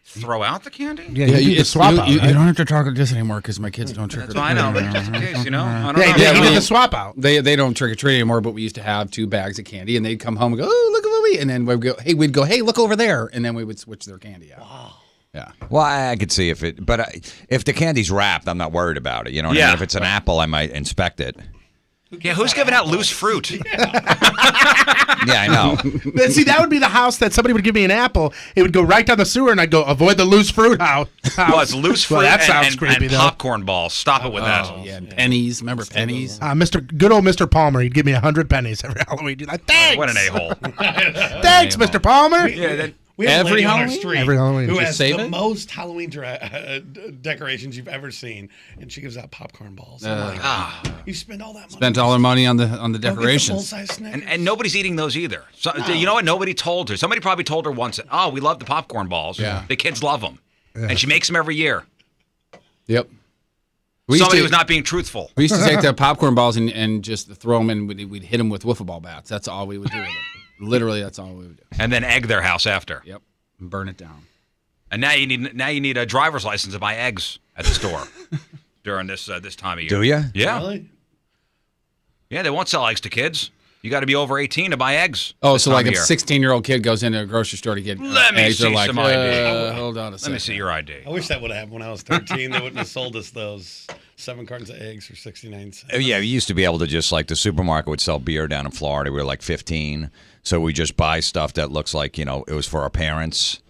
throw out the candy?
Yeah, you do the swap out,
you
right?
don't have to talk this anymore because my kids don't trick or
That's
treat.
why I know. But just in case, I don't
Yeah,
know.
you did
we-
the swap out.
They don't trick or treat anymore, but we used to have 2 bags of candy, and they'd come home and go, "Oh, look at what we," and then we'd go, "Hey, look over there," and then we would switch their candy out. Wow. Yeah.
Well, I could see if if the candy's wrapped, I'm not worried about it. You know what I
Yeah.
mean? If it's an apple, I might inspect it.
Yeah, who's giving out loose fruit?
Yeah, I know.
But see, that would be the house that somebody would give me an apple. It would go right down the sewer, and I'd go, avoid the loose fruit house.
Well, it's loose fruit
Well, that sounds
and
creepy, though.
popcorn balls. Stop it with that.
Oh, yeah. Pennies. Remember pennies?
Good old Mr. Palmer, he'd give me 100 pennies every Halloween. He'd like, thanks.
What an a-hole.
Thanks, Mr. Palmer.
Yeah,
We have a
Every
lady on our
Halloween?
street
Every Halloween.
who
Just
has
save
the
it?
most Halloween decorations you've ever seen, and she gives out popcorn balls. I'm like, you spend all that money.
Spent all their money on the
Go get the
decorations.
full-size Snickers.
and nobody's eating those either. So, you know what? Nobody told her. Somebody probably told her once, oh, we love the popcorn balls.
Yeah.
The kids love them. And she makes them every year.
Yep. We used
Somebody
to-
was not being truthful.
We used to take the popcorn balls and just throw them in. We'd hit them with wiffle ball bats. That's all we would do with them. Literally, that's all we would do.
And then egg their house after.
Yep. And burn it down.
And now you need a driver's license to buy eggs at the store during this time of year.
Do you?
Yeah.
Really?
Yeah, they won't sell eggs to kids. You got to be over 18 to buy eggs.
Oh,
this
so
time
like
of
if a
year.
16-year-old kid goes into a grocery store to get
Let me
eggs, they're
see
like,
some ID.
hold on a
Let
second.
me see your ID.
I wish that would have happened when I was 13. They wouldn't have sold us those 7 cartons of eggs for 69 cents.
Yeah, we used to be able to just, like, the supermarket would sell beer down in Florida. We were like 15. So we just buy stuff that looks like, it was for our parents.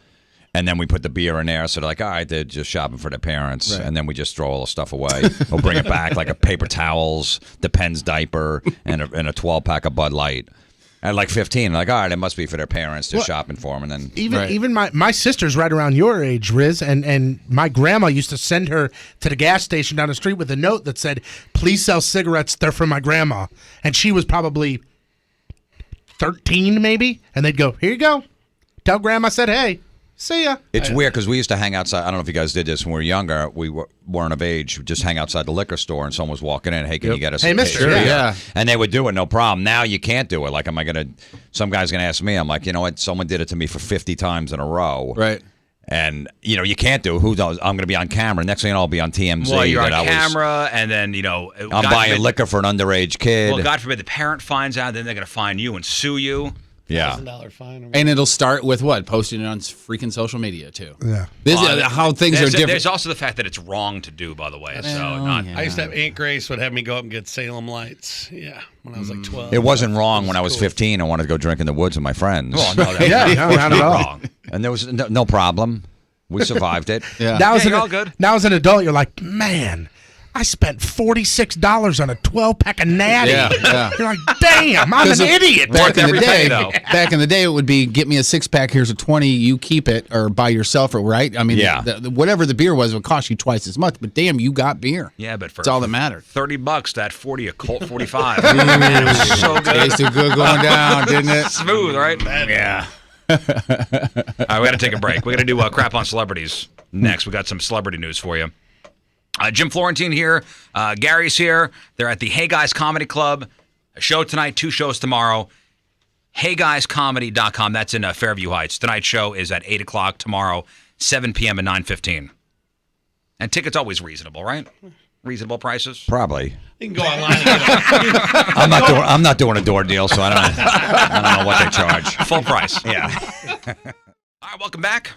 And then we put the beer in there. So they're like, all right, they're just shopping for their parents.
Right.
And then we just throw all the stuff away. We'll bring it back, like a paper towels, the Penn's diaper, and a 12-pack of Bud Light. At like 15, like, all right, it must be for their parents. They're shopping for them. And then
Even my sister's right around your age, Rizz, and my grandma used to send her to the gas station down the street with a note that said, please sell cigarettes, they're for my grandma. And she was probably 13 maybe, and they'd go, here you go. Tell grandma I said, hey, see ya.
It's weird because we used to hang outside. I don't know if you guys did this when we were younger. We weren't of age. We'd just hang outside the liquor store, and someone was walking in. Hey, can you get us?
Hey,
a
mister,
case of beer?"
yeah.
And they would do it, no problem. Now you can't do it. Like, some guy's gonna ask me. I'm like, you know what? Someone did it to me for 50 times in a row.
Right.
And you can't do it. Who knows? I'm gonna be on camera. Next thing you know, I'll be on TMZ.
Well, you're on
that
camera, and then,
I'm
God
buying
forbid-
liquor for an underage kid.
Well, God forbid the parent finds out, then they're going to find you and sue you.
yeah.
$1,000 fine. Or
And it'll start with what? Posting it on freaking social media, too.
Yeah.
How things are different.
There's also the fact that it's wrong to do, by the way.
I used to have Aunt Grace would have me go up and get Salem lights. Yeah, when I was like 12.
It wasn't wrong when I was 15. I wanted to go drink in the woods with my friends.
Oh, no, that's
Yeah, no, not at all.
wrong.
And there was no problem. We survived it.
Yeah.
Now,
you're all good.
Now as an adult, you're like, man, I spent $46 on a 12-pack of Natty.
Yeah.
You're like, damn, I'm an idiot.
Back in the
every
day,
penny, though.
back in the day, it would be get me a 6-pack. Here's a 20. You keep it or buy yourself, or right? I mean,
Yeah.
whatever the beer was would cost you twice as much. But damn, you got beer.
Yeah, but for
That's all that mattered.
$30, that 40, a Colt 45. Man, it was so good.
Tasted good going down, didn't it?
Smooth, right? Yeah. All right, we got to take a break. We got to do crap on celebrities next. We got some celebrity news for you. Jim Florentine here. Gary's here. They're at the Hey Guys Comedy Club. A show tonight, 2 shows tomorrow. HeyGuysComedy.com. That's in Fairview Heights. Tonight's show is at 8 o'clock tomorrow, 7 p.m. and 9:15. And tickets always reasonable, right? Reasonable prices.
Probably.
You can go online and get it.
I'm not doing a door deal, so I don't know what they charge.
Full price.
Yeah.
All right, welcome back.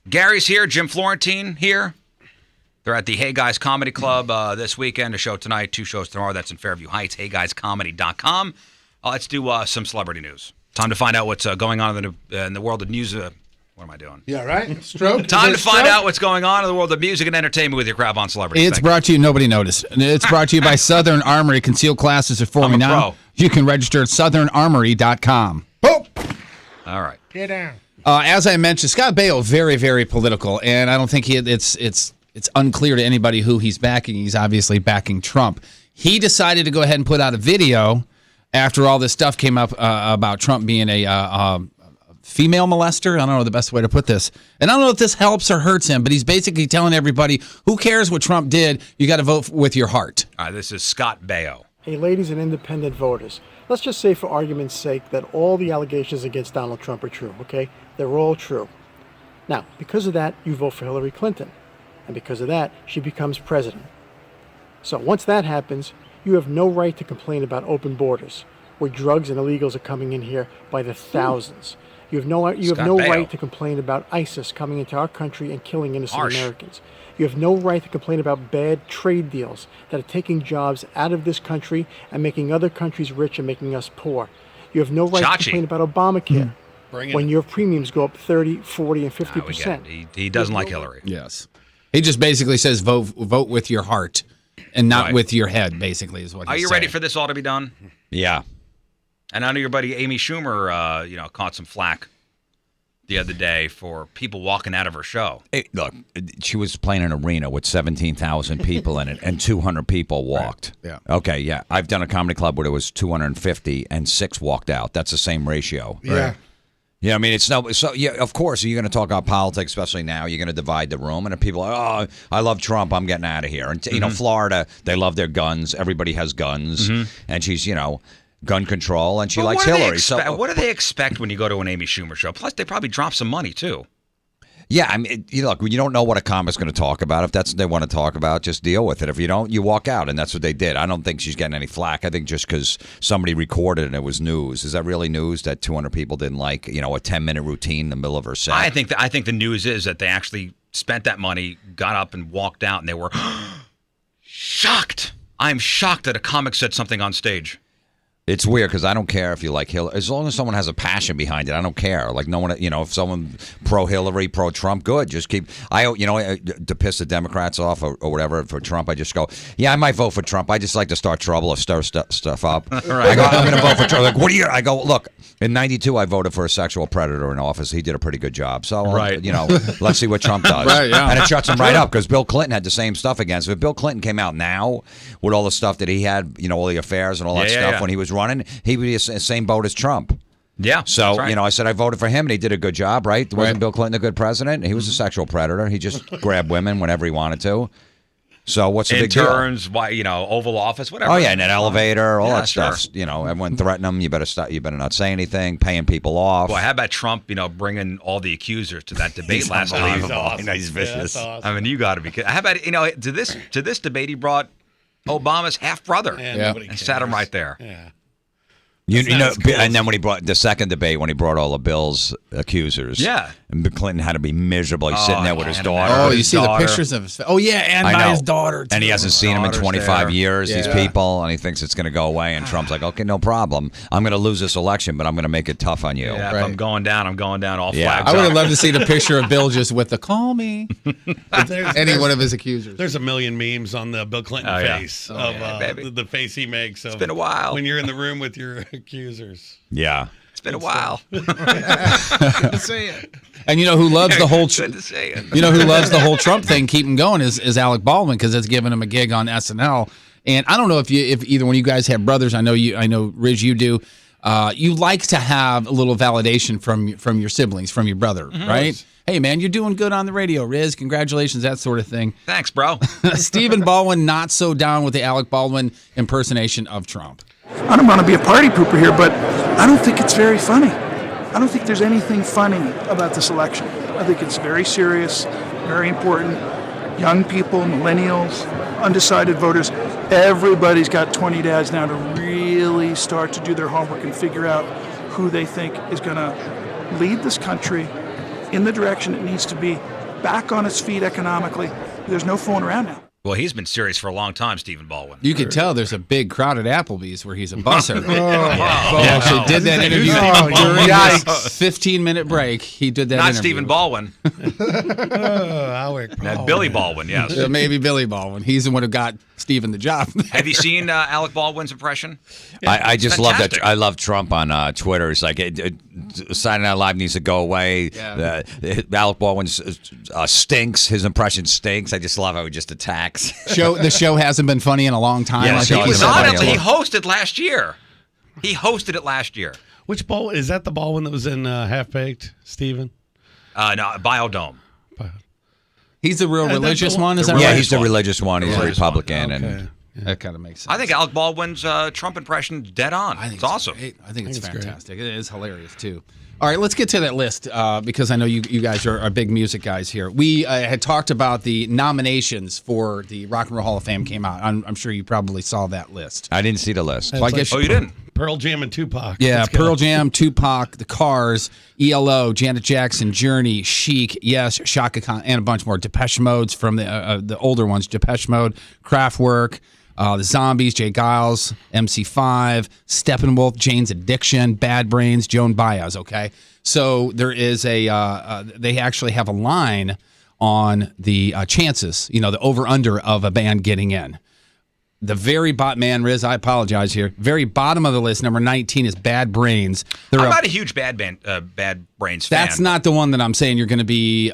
Gary's here. Jim Florentine here. They're at the Hey Guys Comedy Club this weekend. A show tonight, 2 shows tomorrow. That's in Fairview Heights, heyguyscomedy.com. Let's do some celebrity news. Time to find out what's going on in the world of news. What am I doing?
Yeah, right? Stroke?
Time to find out what's going on in the world of music and entertainment with your crowd on Celebrity.
It's brought to you, nobody noticed. It's brought to you by Southern Armory. Concealed classes are forming now. You can register at southernarmory.com.
Oh!
All right.
Get down.
As I mentioned, Scott Baio, very, very political, and I don't think it's unclear to anybody who he's backing. He's obviously backing Trump. He decided to go ahead and put out a video after all this stuff came up about Trump being a female molester. I don't know the best way to put this. And I don't know if this helps or hurts him, but he's basically telling everybody, who cares what Trump did? You got to vote with your heart.
All right, this is Scott Baio.
Hey, ladies and independent voters, let's just say for argument's sake that all the allegations against Donald Trump are true, okay? They're all true. Now, because of that, you vote for Hillary Clinton. And because of that, she becomes president. So once that happens, you have no right to complain about open borders, where drugs and illegals are coming in here by the thousands. You have no right to complain about ISIS coming into our country and killing innocent Americans. You have no right to complain about bad trade deals that are taking jobs out of this country and making other countries rich and making us poor. You have no right to complain about Obamacare when your premiums go up 30, 40, and 50%.
He doesn't like Hillary.
Yes. He just basically says vote with your heart and not with your head, basically, is what he's saying.
Are you ready for this all to be done?
Yeah.
And I know your buddy Amy Schumer, caught some flack the other day for people walking out of her show.
Hey, look, she was playing an arena with 17,000 people in it, and 200 people walked.
Right.
Yeah. Okay, yeah. I've done a comedy club where there was 250 and 6 walked out. That's the same ratio.
Yeah.
Right? Yeah, I mean, it's no. So, yeah, of course, you're going to talk about politics, especially now. You're going to divide the room, and if people are, oh, I love Trump, I'm getting out of here. And, Florida, they love their guns. Everybody has guns. And she's, gun control, and she likes Hillary. So,
what do they expect when you go to an Amy Schumer show? Plus, they probably drop some money, too.
Yeah, I mean, look, when you don't know what a comic's going to talk about, if that's what they want to talk about, just deal with it. If you don't, you walk out, and that's what they did. I don't think she's getting any flack. I think just because somebody recorded and it was news. Is that really news that 200 people didn't like, a 10-minute routine in the middle of her set?
I think the news is that they actually spent that money, got up and walked out, and they were shocked. I'm shocked that a comic said something on stage.
It's weird because I don't care if you like Hillary. As long as someone has a passion behind it, I don't care. Like no one, if someone pro-Hillary, pro-Trump, good. Just keep. To piss the Democrats off or whatever for Trump, I just go, yeah, I might vote for Trump. I just like to start trouble or stir stuff up. Right. I go, I'm going to vote for Trump. Like, what are you? I go, look. In '92, I voted for a sexual predator in office. He did a pretty good job. So, let's see what Trump does.
Right, yeah.
And it shuts him right up because Bill Clinton had the same stuff against him. If Bill Clinton came out now with all the stuff that he had, all the affairs and all that stuff when he was running, he would be the same boat as Trump.
Yeah.
So, I said I voted for him, and he did a good job, right? Wasn't Bill Clinton a good president? He was a sexual predator. He just grabbed women whenever he wanted to. So what's the big deal?
Interns, Oval Office, whatever.
Oh yeah, in an elevator, all that stuff. Everyone threatening him. You better stop. You better not say anything. Paying people off.
Boy, how about Trump? Bringing all the accusers to that debate last night.
He's awesome.
He's vicious.
Yeah, awesome.
I mean, you got to be kidding. How about to this debate he brought Obama's half brother and sat him right there.
Yeah.
And then when he brought the second debate, when he brought all of Bill's accusers, and Bill Clinton had to be miserable. He's sitting there with his daughter.
Oh, you see the pictures of his. Oh yeah, and by his daughter too.
And he hasn't seen him in 25 years.
Yeah.
These people, and he thinks it's going to go away. And Trump's like, okay, no problem. I'm going to lose this election, but I'm going to make it tough on you.
Yeah, if I'm going down. All flags.
I would have loved to see the picture of Bill just with the "call me," any one of his accusers.
There's a million memes on the Bill Clinton face of the face he makes.
It's been a while
when you're in the room with your accusers.
Yeah.
It's been a while.
Good to see it.
And who loves the whole
Good to see it.
who loves the whole Trump thing, keep him going is Alec Baldwin, because it's giving him a gig on SNL. And I don't know if either one of you guys have brothers. I know Rizz, you do. You like to have a little validation from your siblings, from your brother, right? Hey man, you're doing good on the radio, Rizz. Congratulations, that sort of thing.
Thanks, bro.
Stephen Baldwin not so down with the Alec Baldwin impersonation of Trump.
I don't want to be a party pooper here, but I don't think it's very funny. I don't think there's anything funny about this election. I think it's very serious, very important. Young people, millennials, undecided voters, everybody's got 20 days now to really start to do their homework and figure out who they think is going to lead this country in the direction it needs to be, back on its feet economically, There's no fooling around now.
Well, he's been serious for a long time, Stephen Baldwin.
You can tell there's a big crowd at Applebee's where he's a busser. He
Yeah,
actually did that interview during this 15-minute break. He did that
Not
interview.
Stephen Baldwin.
Alec
Billy Baldwin, yes.
Maybe Billy Baldwin. He's the one who got Stephen the job.
Have you seen Alec Baldwin's impression?
I just love that.
Fantastic.
I love Trump on Twitter. It's like Saturday Night Live needs to go away.
Yeah.
Alec Baldwin stinks. His impression stinks. I just love how he just attacks.
The show hasn't been funny in a long time.
Yeah,
I
the
think
show
He was
hasn't
on
been
it.
funny.
He hosted last year. He hosted it last year.
Which ball is that? The Baldwin that was in Half Baked, Stephen?
No, Biodome.
He's the real
that's
religious
the-
one. Is
the
that
Yeah,
right?
he's the religious one. He's a
Religious one.
Republican,
Okay.
and
That kind of makes sense.
I think Alec Baldwin's Trump impression is dead on.
I think
it's awesome.
great. I think it's
it's great.
fantastic. It is hilarious too. All right, let's get to that list because I know you guys are big music guys here. We had talked about the nominations for the Rock and Roll Hall of Fame came out. I'm sure you probably saw that list.
I didn't see the list.
Well, I guess
Oh, you didn't?
Pearl Jam and Tupac.
Yeah,
Let's go.
Pearl Jam, Tupac, The Cars, ELO, Janet Jackson, Journey, Chic, Yes, Shaka Khan, and a bunch more. Depeche Mode's from the older ones. Depeche Mode, Kraftwerk, The Zombies, Jay Giles, MC5, Steppenwolf, Jane's Addiction, Bad Brains, Joan Baez. Okay, so there is they actually have a line on the chances, the over under of a band getting in. The very bottom, man, Rizz, I apologize here. Very bottom of the list, number 19 is Bad Brains.
I'm not a huge Bad Brains fan.
That's not the one that I'm saying you're going to be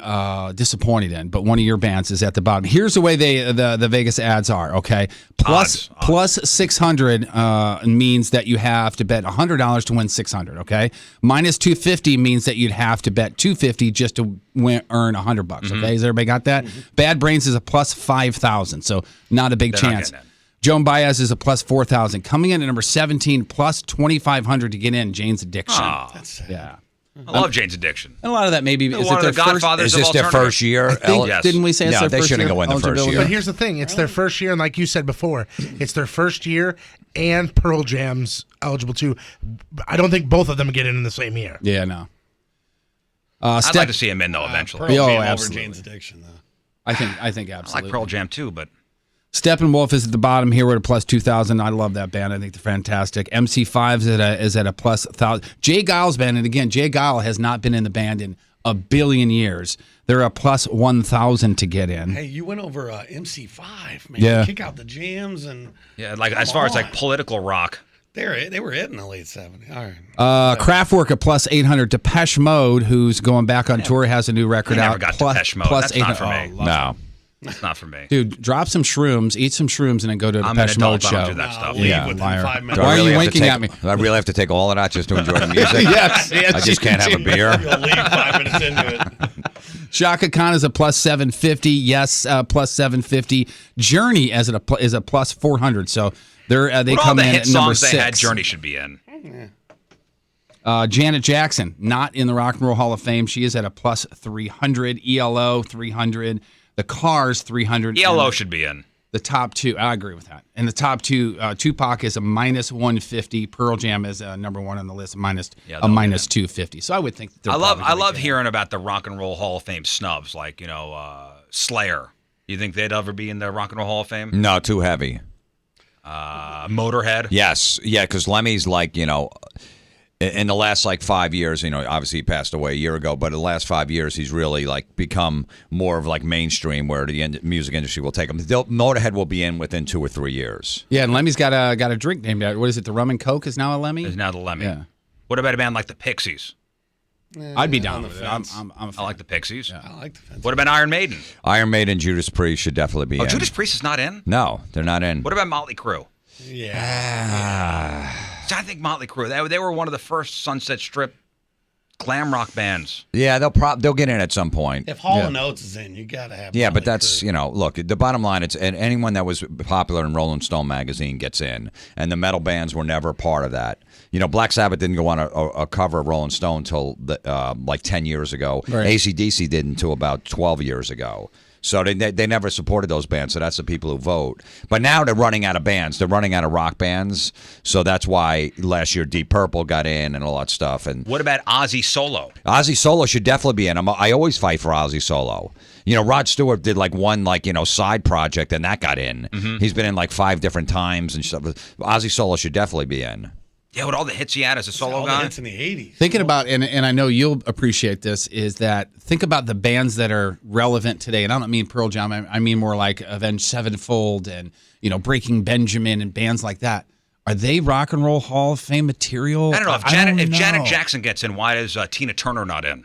disappointed in, but one of your bands is at the bottom. Here's the way the Vegas ads are, okay? Plus 600 means that you have to bet $100 to win 600, okay? Minus 250 means that you'd have to bet 250 just to earn $100, okay? Has everybody got that? Bad Brains is a plus 5,000, so not a big
They're not
chance.
getting in.
Joan Baez is a plus 4,000. Coming in at number 17, plus 2,500 to get in, Jane's Addiction.
Oh,
That's sad.
Yeah.
I love Jane's Addiction.
And a lot of that maybe
They're
is
one
it
of
their
the
first.
Godfathers
Is
of
this their
alternative.
first year?
Yes.
Didn't we say it's
No,
their
they
first
shouldn't
year
go in the first
eligibility?
year.
But here's the thing: it's their first year, and like you said before, it's their first year, and Pearl Jam's eligible too. I don't think both of them get in the same year.
Yeah, no.
I'd like to see him in, though, eventually.
Pearl Jam
Oh,
over
absolutely.
Jane's Addiction, though.
I think
I
absolutely.
like Pearl Jam, too, but
Steppenwolf is at the bottom here with a plus 2,000. I love that band. I think they're fantastic. MC5 is at a plus 1,000. Jay Giles band, and again, Jay Giles has not been in the band in a billion years. They're a plus 1,000 to get in.
Hey, you went over MC5, man.
Yeah.
Kick out the jams and
yeah, like
Come
as far as
on.
like political rock.
they were it in the late 70s. All right.
Kraftwerk at plus 800. Depeche Mode, who's going back on tour, has a new record
I
out.
never got
plus,
Depeche Mode.
plus
That's not for
800.
me.
Oh,
No.
That's not for me.
dude, drop some shrooms, eat some shrooms, and then go to a
I'm an
Depeche Mode
adult. I don't
show.
do that stuff.
Leave
Yeah,
within
liar.
5 minutes.
Do I
Why are you
really have to
winking
take-
at me?
Do I really have to take all of that just to enjoy the music?
Yes,
I just can't have a beer.
You'll leave 5 minutes into it.
Shaka Khan is a plus 750. Yes, plus 750. Journey is a plus 400. So they
What all
come
the
in
hit
at number
songs they
6.
had, Journey should be in.
Janet Jackson, not in the Rock and Roll Hall of Fame. She is at a plus 300. ELO 300. The Cars 300.
ELO
And
should be in.
the top two. I agree with that. And the top two, Tupac is a minus 150. Pearl Jam is number one on the list, minus
Yeah,
a
they'll
minus 250. So I would think that they're
I love
probably gonna get
hearing about the Rock and Roll Hall of Fame snubs, like Slayer. You think they'd ever be in the Rock and Roll Hall of Fame?
No, too heavy.
Motorhead.
Yes, yeah, because Lemmy's like, in the last 5 years, obviously he passed away a year ago, but in the last 5 years, he's really become more of mainstream where the music industry will take him. Motorhead will be in within 2 or 3 years.
Yeah, and Lemmy's got a drink named after. What is it? The Rum and Coke is now a Lemmy.
Is now the Lemmy.
Yeah.
What about a band like the Pixies?
I'd be down
on the
with it. I'm
fence.
a
I
fan.
like the Pixies.
I like the fence.
What about Iron Maiden?
Iron Maiden, Judas Priest should definitely be
Oh,
in.
Judas Priest is not in?
No, they're not in.
What about Motley Crue?
Yeah.
See, I think Motley Crue, they were one of the first Sunset Strip glam rock bands.
Yeah, they'll get in at some point.
If Hall & Oates is in, you got to have
Yeah,
Motley
but that's,
Crue.
look, the bottom line, it's and anyone that was popular in Rolling Stone magazine gets in, and the metal bands were never a part of that. Black Sabbath didn't go on a cover of Rolling Stone until 10 years ago.
Right.
AC/DC didn't until about 12 years ago. So they never supported those bands. So that's the people who vote. But now they're running out of bands. They're running out of rock bands. So that's why last year Deep Purple got in and all that stuff. And
What about Ozzy Solo?
Ozzy Solo should definitely be in. I always fight for Ozzy Solo. Rod Stewart did like one side project and that got in. He's been in like 5 different times and stuff. Ozzy Solo should definitely be in.
Yeah, with all the hits he had as a solo
all
guy.
the hits in the 80s.
Thinking about, and I know you'll appreciate this, is that think about the bands that are relevant today. And I don't mean Pearl Jam. I mean more like Avenged Sevenfold and, Breaking Benjamin and bands like that. Are they Rock and Roll Hall of Fame material?
I don't know. If Janet Jackson gets in, why is Tina Turner not in?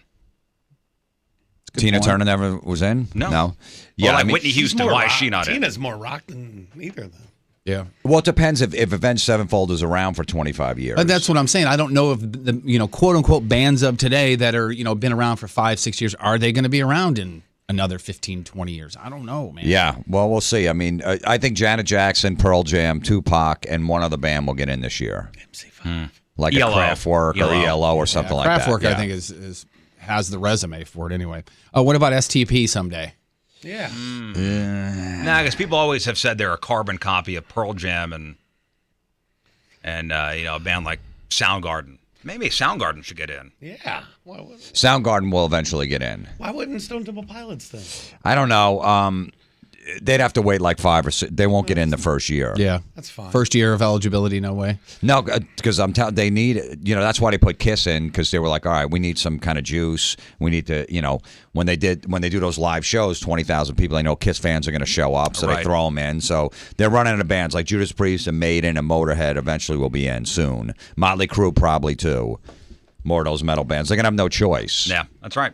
Tina Turner never was in?
No.
Yeah,
or Whitney Houston, why is she not in?
Tina's more rock than either of them.
Yeah.
Well, it depends if Avenged Sevenfold is around for 25 years.
But that's what I'm saying. I don't know if the quote unquote bands of today that are been around for 5-6 years, are they going to be around in another 15, 20 years? I don't know, man.
Yeah, well, we'll see. I mean, I think Janet Jackson, Pearl Jam, Tupac, and one other band will get in this year.
MC5.
Like
ELO.
a Kraftwerk or ELO or something like that.
Kraftwerk,
Yeah.
I think, has the resume for it anyway. What about STP someday?
Yeah.
Nah, because people always have said they're a carbon copy of Pearl Jam and a band like Soundgarden. Maybe Soundgarden should get in.
Yeah.
Soundgarden will eventually get in.
Why wouldn't Stone Temple Pilots then?
I don't know. They'd have to wait like 5 or 6. They won't get in the first year.
Yeah.
That's fine.
First year of eligibility, no way.
No, because I'm telling they need, that's why they put Kiss in, because they were like, all right, we need some kind of juice. We need to, when they do those live shows, 20,000 people, they know Kiss fans are going to show up, so they
Right.
throw them in. So they're running out of bands like Judas Priest and Maiden and Motorhead eventually will be in soon. Motley Crue probably too. More of those metal bands. They're going to have no choice.
Yeah, that's right.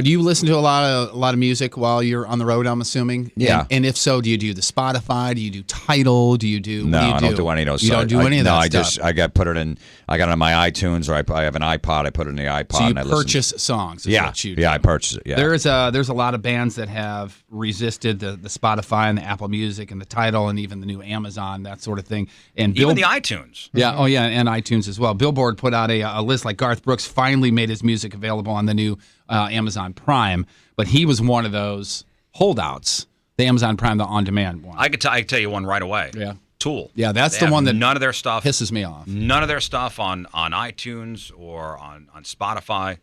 Do you listen to a lot of music while you're on the road, I'm assuming?
Yeah.
And if so, do you do the Spotify? Do you do Tidal? Do you do
No,
what do you
I don't do any of those.
You don't do any of that
no,
stuff?
I got put it in. I got it on my iTunes, or I have an iPod. I put it in the iPod.
So you
and I listen.
purchase songs. Is
Yeah,
what you do.
yeah, I purchase it. Yeah,
There's a lot of bands that have resisted the Spotify and the Apple Music and the Tidal and even the new Amazon, that sort of thing. And
Even the iTunes.
Yeah, oh yeah, and iTunes as well. Billboard put out a list, like Garth Brooks finally made his music available on the new Amazon Prime, but he was one of those holdouts. The Amazon Prime, the on-demand one.
I could tell you one right away.
Yeah.
Tool.
Yeah, that's
They
the
have
one that
none of their stuff
pisses me off.
None of their stuff on iTunes or on Spotify.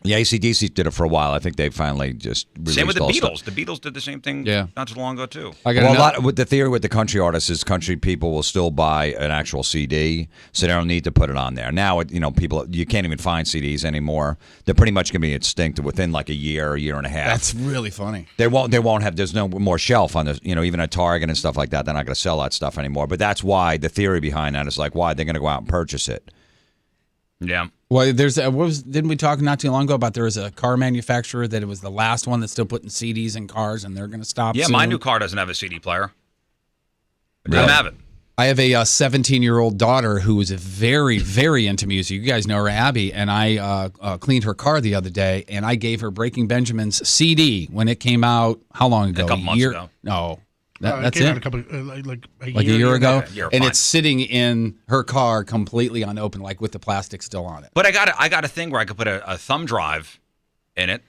Yeah, AC/DC did it for a while. I think they finally just released
Same with the
all
Beatles.
stuff.
The Beatles did the same thing
Yeah.
not too long ago too.
I got
Well, a
another-
lot with the theory with the country artists is country people will still buy an actual CD, so they don't need to put it on there. Now, people, you can't even find CDs anymore. They're pretty much going to be extinct within like a year and a half.
That's really funny.
They won't have. There's no more shelf on this. Even at Target and stuff like that. They're not going to sell that stuff anymore. But that's why the theory behind that is like why they're going to go out and purchase it.
Yeah.
Well, didn't we talk not too long ago about there was a car manufacturer that it was the last one that's still putting CDs in cars and they're going to stop
Yeah,
soon?
my new car doesn't have a CD player. It doesn't have it.
I have a 17-year-old daughter who is very, very into music. You guys know her, Abby, and I cleaned her car the other day, and I gave her Breaking Benjamin's CD when it came out. How long ago?
A couple months ago.
No, that's
came out
it.
a couple,
Like a year ago,
Yeah, you're
and
fine.
it's sitting in her car completely unopened, like with the plastic still on it.
But I got a thing where I could put a thumb drive in it,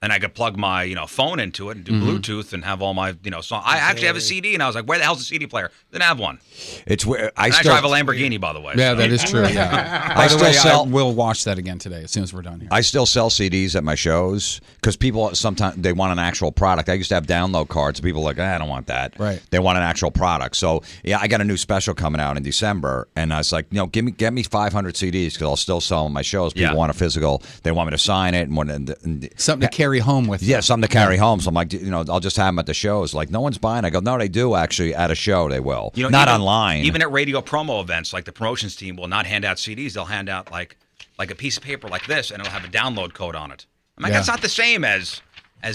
and I could plug my phone into it and do Bluetooth and have all my songs. I actually have a CD, and I was like, where the hell's the CD player? Didn't have one.
It's where
I drive a Lamborghini, by the way.
Yeah,
so.
that is true. Yeah. By the
still
way,
sell-
I will watch that again today as soon as we're done here.
I still sell CDs at my shows because people sometimes they want an actual product. I used to have download cards. People are like, I don't want that.
Right.
They want an actual product. So yeah, I got a new special coming out in December, and I was like, get me 500 CDs because I'll still sell them at my shows. People
Yeah.
want a physical. They want me to sign it and
Something to carry home with.
yeah, something to carry home. So I'm like, I'll just have them at the shows. Like no one's buying. I go, no, they do actually at a show. They will. Not
even,
online.
Even at radio promo events, like the promotions team will not hand out CDs. They'll hand out like a piece of paper like this, and it'll have a download code on it. I'm like,
Yeah.
that's not the same as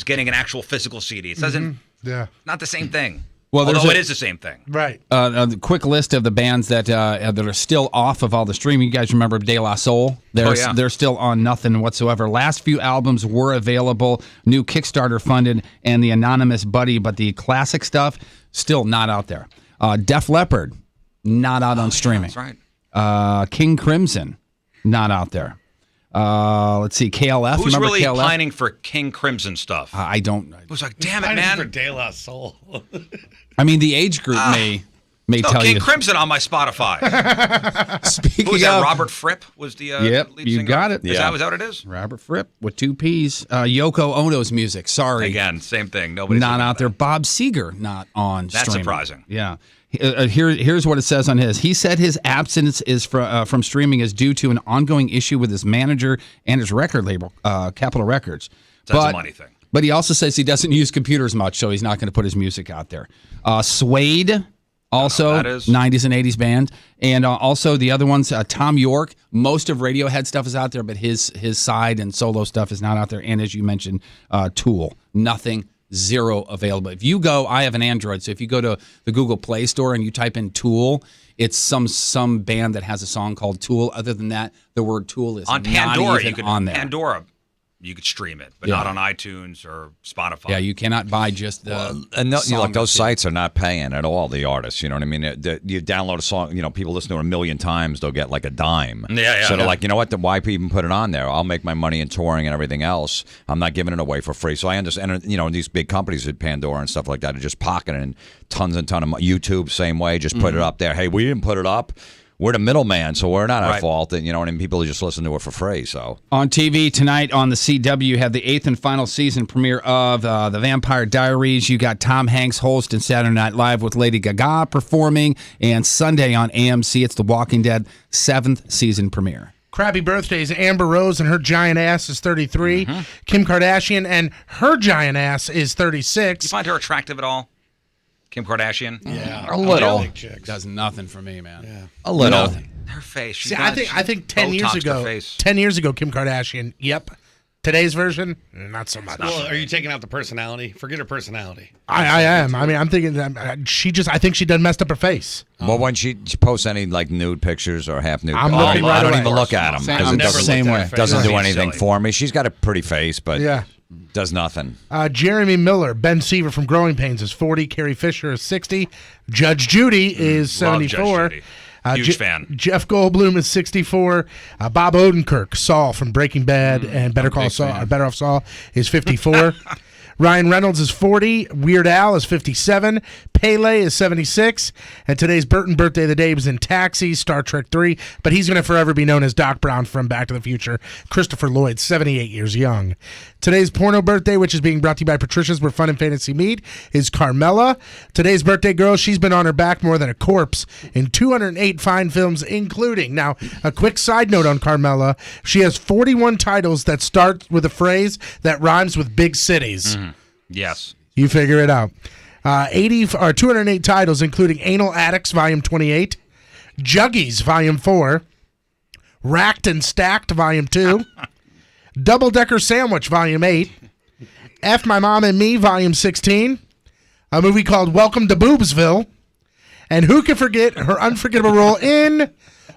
getting an actual physical CD. It doesn't.
Yeah.
Not the same thing.
Well, there's
although
a-
it is the same thing.
Right.
The quick list of the bands that are still off of all the streaming. You guys remember De La Soul? They're still on nothing whatsoever. Last few albums were available, new Kickstarter funded, and the Anonymous Buddy, but the classic stuff still not out there. Def Leppard, not out on streaming.
That's right.
King Crimson, not out there. Let's see, KLF.
Who's
Remember
really
KLF?
pining for King Crimson stuff?
I don't.
It was like, damn it,
Pining for
man.
De La Soul.
I mean, the age group may
No,
tell
King
you.
Crimson on my Spotify.
Speaking
Who was that?
of
Robert Fripp was the
Yep,
lead
you
singer?
got it.
Yeah.
Is that what it is?
Robert Fripp with 2 P's. Yoko Ono's music. Sorry.
Again, same thing. Nobody's
Not
looking
out
at
there.
that.
Bob Seger not on
That's
streaming.
surprising.
Yeah. Here's what it says on his. He said his absence is from streaming is due to an ongoing issue with his manager and his record label, Capitol Records.
That's a money thing.
But he also says he doesn't use computers much, so he's not going to put his music out there. Suede, also
that is.
90s and 80s band. And also the other ones, Tom York. Most of Radiohead stuff is out there, but his side and solo stuff is not out there. And as you mentioned, Tool. Nothing. Zero available. If you go, I have an Android, so if you go to the Google Play Store and you type in Tool, it's some band that has a song called Tool. Other than that, the word Tool is
On
not
Pandora,
even
you could
on there.
Pandora, you could stream it, but
Yeah.
not on iTunes or Spotify.
Yeah, you cannot buy just the
And no,
song
like those
that's-
sites are not paying at all the artists. You know what I mean? You download a song, people listen to it a million times, they'll get like a dime.
Yeah.
So they're like, you know what? Why even put it on there? I'll make my money in touring and everything else. I'm not giving it away for free. So I understand. And, these big companies at Pandora and stuff like that are just pocketing tons and tons of money. YouTube, same way, just put it up there. Hey, we didn't put it up. We're the middleman, so we're not at fault. And people just listen to it for free. So
On TV tonight on the CW, you have the 8th and final season premiere of The Vampire Diaries. You got Tom Hanks hosting Saturday Night Live with Lady Gaga performing. And Sunday on AMC, it's The Walking Dead 7th season premiere.
Crappy birthdays. Amber Rose and her giant ass is 33. Kim Kardashian and her giant ass is 36.
You find her attractive at all? Kim Kardashian?
Yeah.
A little.
Big chicks.
Does nothing for me, man.
Yeah.
a little.
Nothing.
Her face. She's
See,
got-
I think 10 years
Botoxed her
ago,
face.
10 years ago, Kim Kardashian, yep. Today's version, not so much.
Well, are you taking out the personality? Forget her personality.
I am. I mean, I'm thinking that I think she done messed up her face.
Well, when she posts any like nude pictures or half nude,
I'm looking
I
right
don't
away.
even look at them
Same-
because
I'm
it
never
doesn't,
same
looked at
way.
her face.
doesn't do
She's
anything
silly.
for me. She's got a pretty face, but
Yeah.
does nothing.
Jeremy Miller, Ben Seaver from Growing Pains is 40. Carrie Fisher is 60. Judge Judy is
love Judge
74.
Judy. Huge fan.
Jeff Goldblum is 64. Bob Odenkirk, Saul from Breaking Bad and Better Call Saul, Better Off Saul, is 54. Ryan Reynolds is 40. Weird Al is 57. Pele is 76. And today's Burton birthday of the day was in Taxi, Star Trek 3. But he's going to forever be known as Doc Brown from Back to the Future. Christopher Lloyd, 78 years young. Today's porno birthday, which is being brought to you by Patricia's Where Fun and Fantasy Meet, is Carmela. Today's birthday girl, she's been on her back more than a corpse in 208 fine films, including. Now, a quick side note on Carmela. She has 41 titles that start with a phrase that rhymes with big cities.
Yes.
You figure it out. 208 titles, including Anal Addicts, Volume 28, Juggies, Volume 4, Racked and Stacked, Volume 2, Double Decker Sandwich, Volume 8, F My Mom and Me, Volume 16, a movie called Welcome to Boobsville, and who can forget her unforgettable role in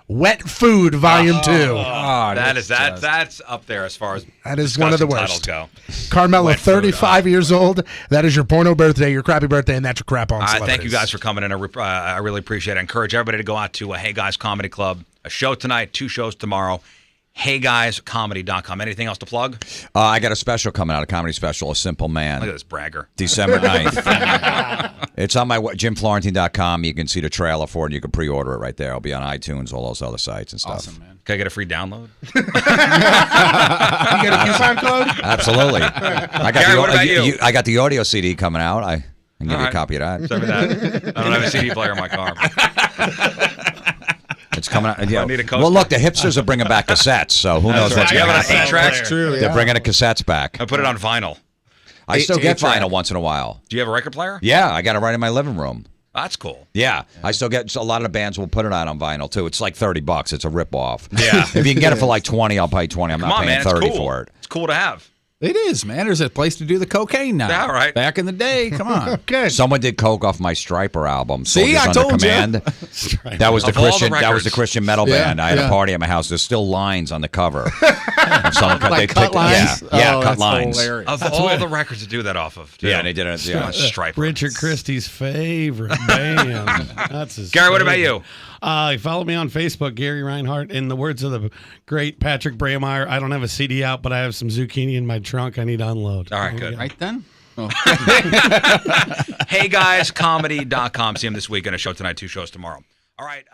Wet Food, Volume 2.
That's up there as far as
That is one of the
discussion
worst.
titles go.
Carmela,
Wet Food,
35 years old. That is your porno birthday, your crappy birthday, and that's your crap on celebrities.
Thank you guys for coming in. I really appreciate it. I encourage everybody to go out to Hey Guys Comedy Club. A show tonight, 2 shows tomorrow. HeyGuysComedy.com. Anything else to plug?
I got a special coming out, a comedy special, A Simple Man.
Look at this bragger.
December 9th. It's on my JimFlorentine.com. You can see the trailer for it, and you can pre-order it right there. I'll be on iTunes, all those other sites and stuff.
Awesome, man.
Can I get a free download?
You got a coupon code?
Absolutely. I got
Gary, what about you?
I got the audio CD coming out. I can give you a
right.
copy of that.
Send me that. I don't have a CD player in my car.
It's coming out. Yeah.
I need a coaster.
Well, look, the hipsters are bringing back cassettes, so who knows what's
You
going to
have an
happen.
8-track?
True,
They're bringing the cassettes back.
I put it on vinyl.
I still get
8-track.
vinyl once in a while.
Do you have a record player?
Yeah, I got it right in my living room.
That's cool.
Yeah, I still get. So a lot of the bands will put it out on vinyl too. It's like $30. It's a ripoff.
Yeah.
If you can get it for like 20, I'll pay 20. I'm
Come
not
on,
paying
man. It's
30
cool.
for it.
It's cool to have.
It is, man. There's a place to do the cocaine now.
Yeah, all right.
Back in the day, come on.
Okay.
Someone did coke off my Striper album.
See,
Soldiers
I
Under
told you.
Command. That was the
Of all the
Christian. That was the
records.
Christian metal
Yeah,
band. I had
yeah.
a party at my house. There's still lines on the cover. Of someone cut,
Like cut lines?
Yeah,
Oh,
cut
that's
lines.
hilarious.
Of all the records to do that off of. Too.
Yeah, they did it. Yeah.
Striper.
Richard Christie's favorite band. That's his
Gary, what about
favorite.
you?
Follow me on Facebook, Gary Reinhart. In the words of the great Patrick Brameyer, I don't have a CD out, but I have some zucchini in my trunk I need to unload.
All right, good.
Right then? Oh.
HeyGuysComedy.com. See him this week on a show tonight, 2 shows tomorrow. All right.